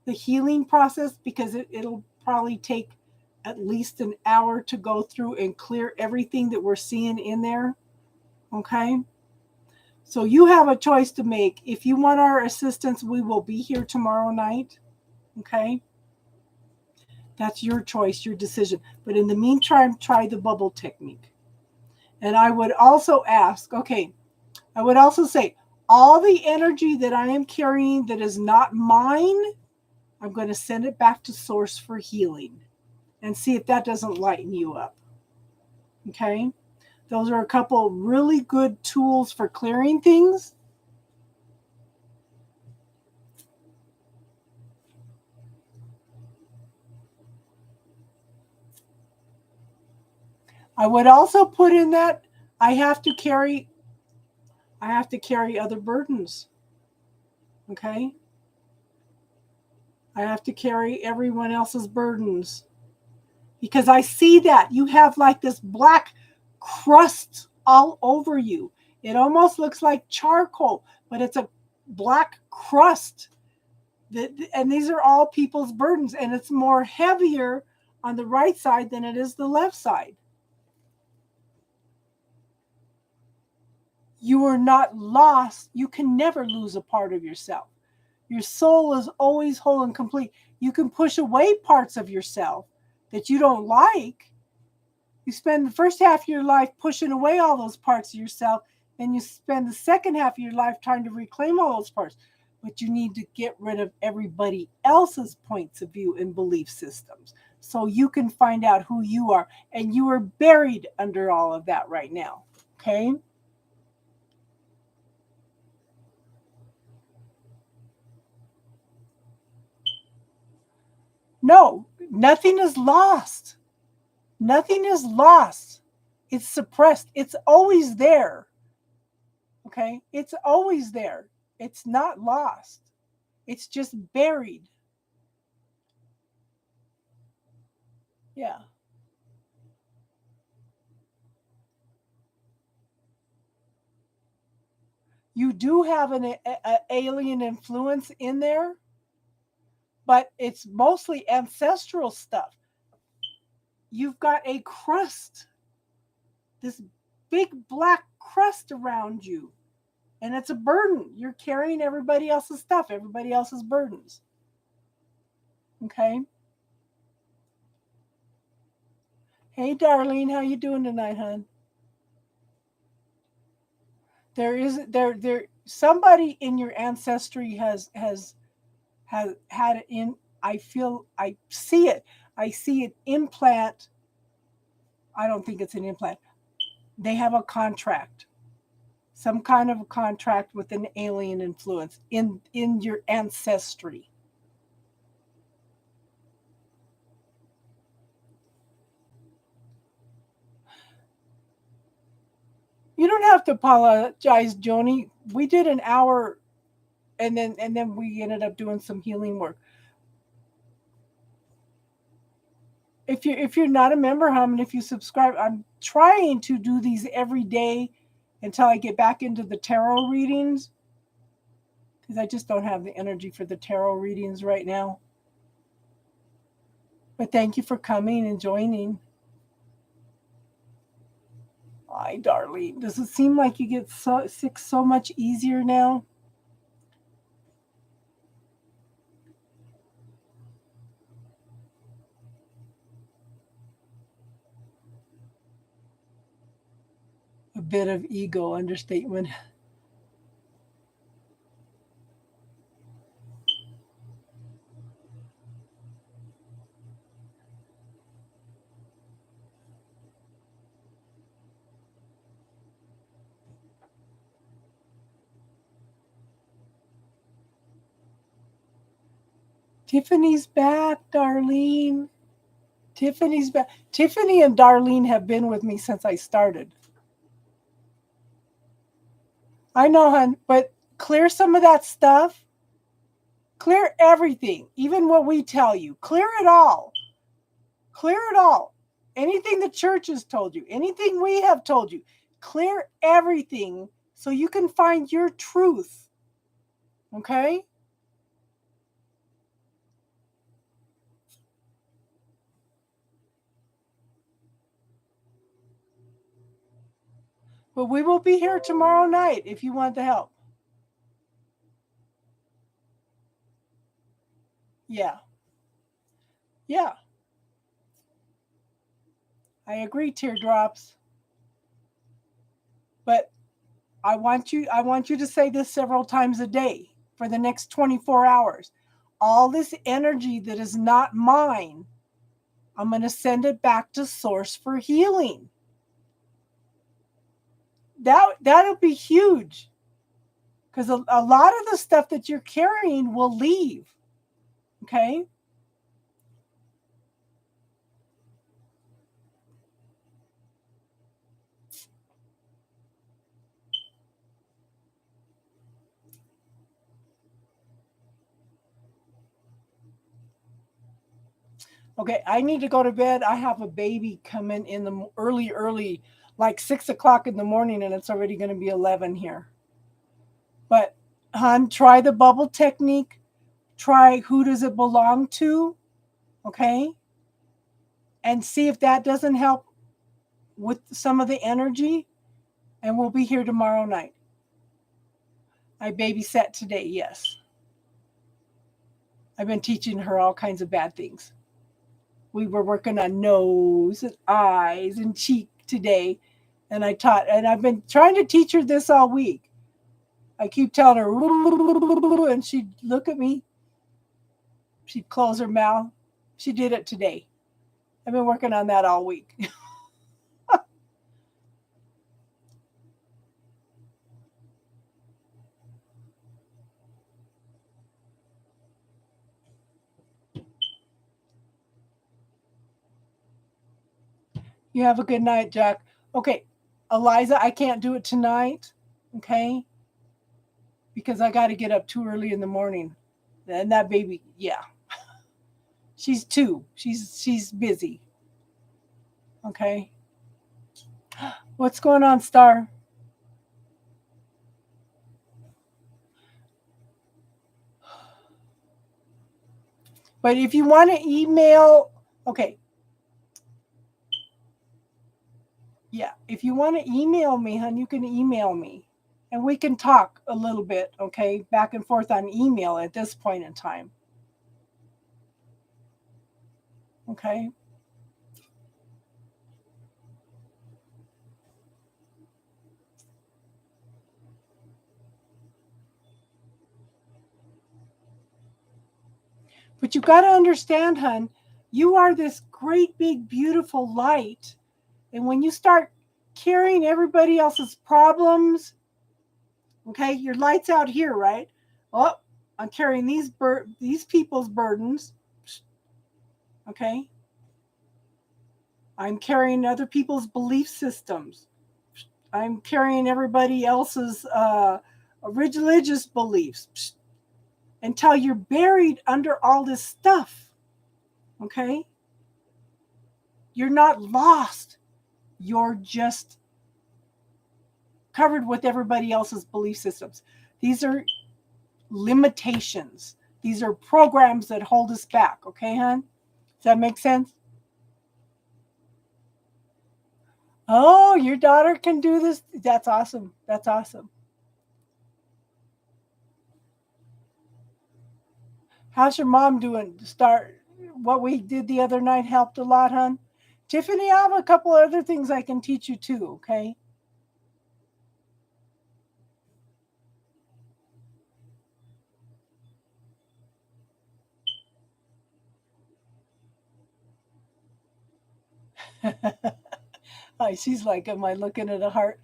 the healing process, because it'll probably take at least an hour to go through and clear everything that we're seeing in there. Okay? So you have a choice to make. If you want our assistance, we will be here tomorrow night. Okay? That's your choice, your decision. But in the meantime, try the bubble technique. And I would also ask, okay, I would also say, all the energy that I am carrying that is not mine, I'm going to send it back to source for healing and see if that doesn't lighten you up. Okay? Those are a couple really good tools for clearing things. I would also put in that I have to carry other burdens. Okay? I have to carry everyone else's burdens. Because I see that you have like this black crust all over you. It almost looks like charcoal, but it's a black crust. And these are all people's burdens, and it's more heavier on the right side than it is the left side. You are not lost. You can never lose a part of yourself. Your soul is always whole and complete. You can push away parts of yourself that you don't like. You spend the first half of your life pushing away all those parts of yourself, and you spend the second half of your life trying to reclaim all those parts. But you need to get rid of everybody else's points of view and belief systems so you can find out who you are. And you are buried under all of that right now. Okay? No, nothing is lost. Nothing is lost. It's suppressed. It's always there. Okay? It's always there. It's not lost. It's just buried. Yeah. You do have an alien influence in there, but it's mostly ancestral stuff. You've got a crust, this big black crust around you, and it's a burden. You're carrying everybody else's stuff, everybody else's burdens. Okay? Hey, Darlene, how you doing tonight, hon? There somebody in your ancestry has had it in. I see it. I see an implant. I don't think it's an implant. They have a contract, some kind of a contract with an alien influence in your ancestry. You don't have to apologize, Joni. We did an hour, and then we ended up doing some healing work. If you're not a member, hon, and if you subscribe, I'm trying to do these every day until I get back into the tarot readings, because I just don't have the energy for the tarot readings right now. But thank you for coming and joining. Hi, Darlene. Does it seem like you get sick so much easier now? A bit of ego understatement. Tiffany's back, Darlene. Tiffany's back. Tiffany and Darlene have been with me since I started. I know, hon, but clear some of that stuff. Clear everything, even what we tell you. Clear it all. Clear it all. Anything the church has told you, anything we have told you, clear everything so you can find your truth. Okay? But we will be here tomorrow night if you want the help. Yeah. Yeah. I agree, teardrops. But I want you to say this several times a day for the next 24 hours. All this energy that is not mine, I'm going to send it back to source for healing. That'll be huge. Because a lot of the stuff that you're carrying will leave. Okay? Okay, I need to go to bed. I have a baby coming in the early, like 6 o'clock in the morning, and it's already going to be 11 here. But, hon, try the bubble technique. Try who does it belong to, okay? And see if that doesn't help with some of the energy. And we'll be here tomorrow night. I babysat today, yes. I've been teaching her all kinds of bad things. We were working on nose and eyes and cheek today. And I've been trying to teach her this all week. I keep telling her, and she'd look at me. She'd close her mouth. She did it today. I've been working on that all week. You have a good night, Jack. Okay, Eliza, I can't do it tonight, okay? Because I got to get up too early in the morning. And that baby, yeah. She's 2. She's busy. Okay. What's going on, Star? But if you want to email, okay. Yeah, if you want to email me, hon, you can email me. And we can talk a little bit, okay? Back and forth on email at this point in time. Okay? But you got to understand, hon, you are this great, big, beautiful light. And when you start carrying everybody else's problems, okay, your light's out here, right? Oh, I'm carrying these people's burdens. Okay? I'm carrying other people's belief systems. I'm carrying everybody else's religious beliefs until you're buried under all this stuff. Okay? You're not lost. You're just covered with everybody else's belief systems. These are limitations. These are programs that hold us back. Okay, hon? Does that make sense? Oh, your daughter can do this. That's awesome. That's awesome. How's your mom doing? Start what we did the other night helped a lot, hon. Tiffany, I have a couple other things I can teach you too, okay? She's like, am I looking at a heart?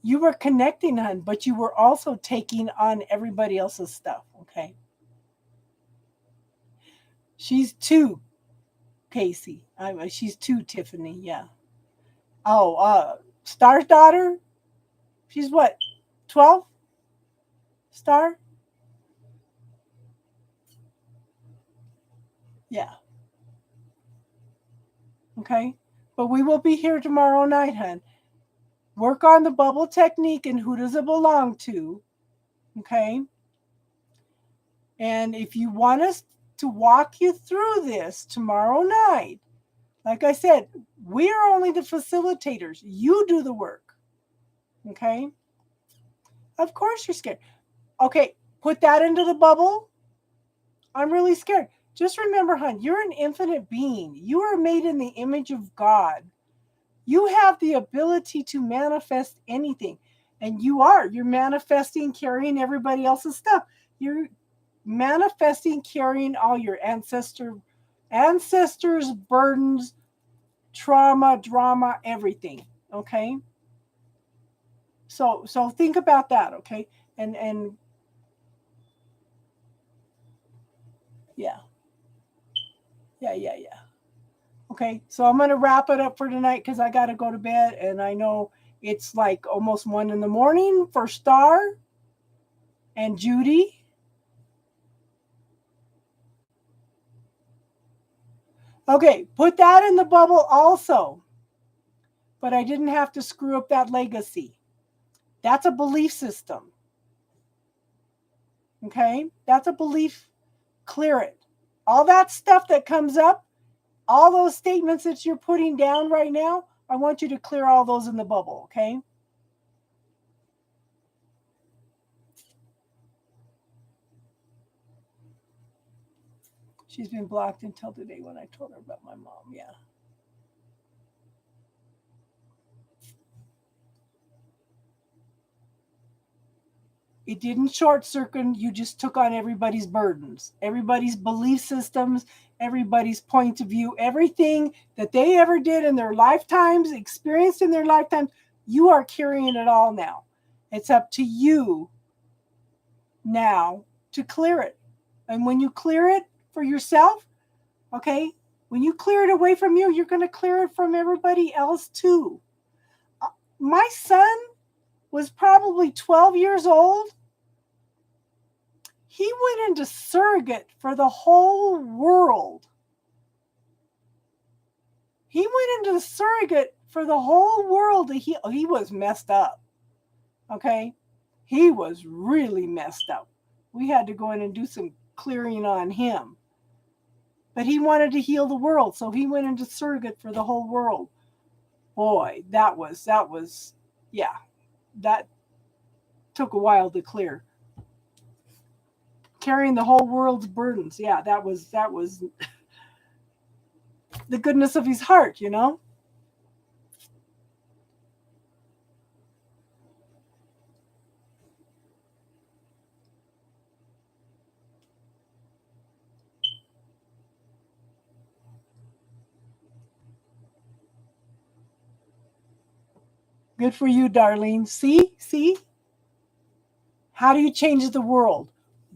You were connecting, hon, but you were also taking on everybody else's stuff, okay? She's 2, Casey. She's 2, Tiffany, yeah. Oh, Star's daughter? She's what, 12? Star? Yeah. Okay. But we will be here tomorrow night, hon. Work on the bubble technique and who does it belong to. Okay. And if you want us to walk you through this tomorrow night, like I said, we're only the facilitators. You do the work. Okay. Of course you're scared. Okay. Put that into the bubble. I'm really scared. Just remember, hon, you're an infinite being. You are made in the image of God. You have the ability to manifest anything. And you're manifesting, carrying everybody else's stuff. You're manifesting, carrying all your ancestors' burdens, trauma, drama, everything. Okay. So think about that. Okay. And yeah. Yeah. Okay. So I'm going to wrap it up for tonight because I got to go to bed. And I know it's like almost 1 a.m. for Star and Judy. Okay, put that in the bubble also. But I didn't have to screw up that legacy. That's a belief system. Okay? That's a belief. Clear it. All that stuff that comes up, all those statements that you're putting down right now, I want you to clear all those in the bubble, okay? She's been blocked until today when I told her about my mom. Yeah. It didn't short circuit. You just took on everybody's burdens, everybody's belief systems, everybody's point of view, everything that they ever did in their lifetimes, experienced in their lifetimes. You are carrying it all now. It's up to you now to clear it. And when you clear it for yourself, okay, when you clear it away from you, you're going to clear it from everybody else too. My son was probably 12 years old. He went into surrogate for the whole world. He went into surrogate for the whole world. He was messed up. Okay? He was really messed up. We had to go in and do some clearing on him. But he wanted to heal the world, so he went into surrogate for the whole world. Boy, that was, yeah, that took a while to clear. Carrying the whole world's burdens. Yeah, that was the goodness of his heart, you know? Good for you, Darlene. See? How do you change the world?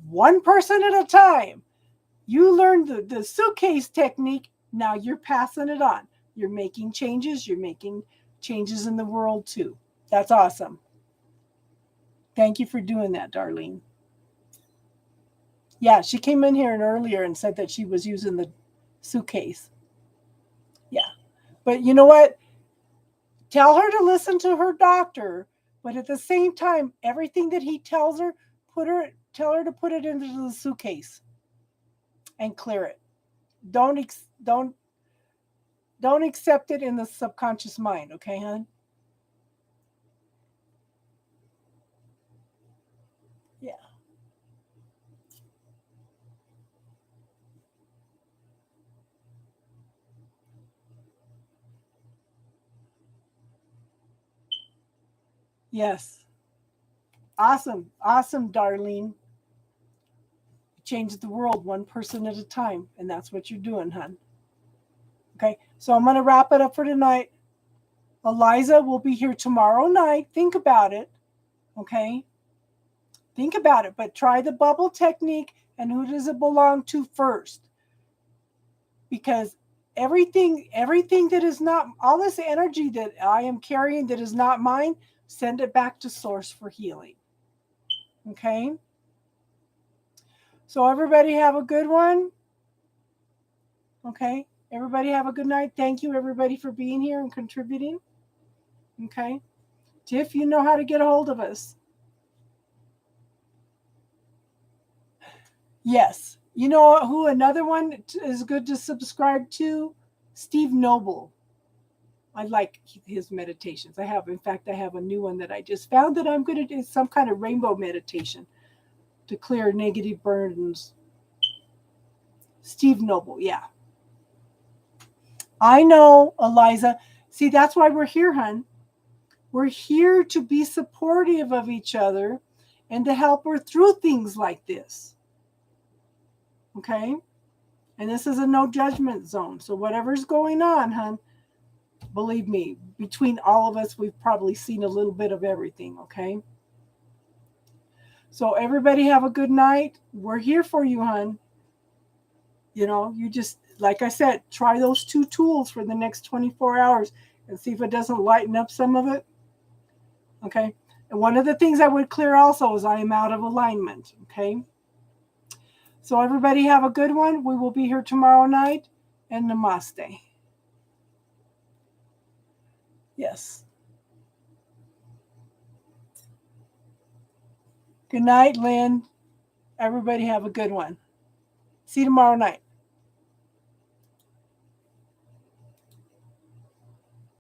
One person at a time. You learned the suitcase technique. Now you're passing it on. You're making changes. You're making changes in the world too. That's awesome. Thank you for doing that, Darlene. Yeah, she came in here earlier and said that she was using the suitcase. Yeah. But you know what? Tell her to listen to her doctor, but at the same time, everything that he tells her, tell her to put it into the suitcase and clear it. Don't accept it in the subconscious mind, okay, hon? Yeah. Yes. Awesome. Awesome, Darlene. Change the world one person at a time, and that's what you're doing, hon. Okay. So I'm going to wrap it up for tonight. Eliza will be here tomorrow night. Think about it. Okay? Think about it. But try the bubble technique, and who does it belong to first? Because everything that is not, all this energy that I am carrying that is not mine, send it back to source for healing. Okay? So everybody have a good one. Okay? Everybody have a good night. Thank you, everybody, for being here and contributing. Okay? Tiff, you know how to get a hold of us. Yes. You know who another one is good to subscribe to? Steve Noble. I like his meditations. I have a new one that I just found that I'm going to do, some kind of rainbow meditation to clear negative burdens. Steve Noble, yeah. I know, Eliza. See, that's why we're here, hon. We're here to be supportive of each other and to help her through things like this. Okay? And this is a no judgment zone. So whatever's going on, hon, believe me, between all of us, we've probably seen a little bit of everything, okay? So everybody have a good night. We're here for you, hon. You know, you just, like I said, try those 2 tools for the next 24 hours and see if it doesn't lighten up some of it. Okay? And one of the things I would clear also is I am out of alignment, okay? So everybody have a good one. We will be here tomorrow night, and namaste. Yes. Good night, Lynn. Everybody have a good one. See you tomorrow night.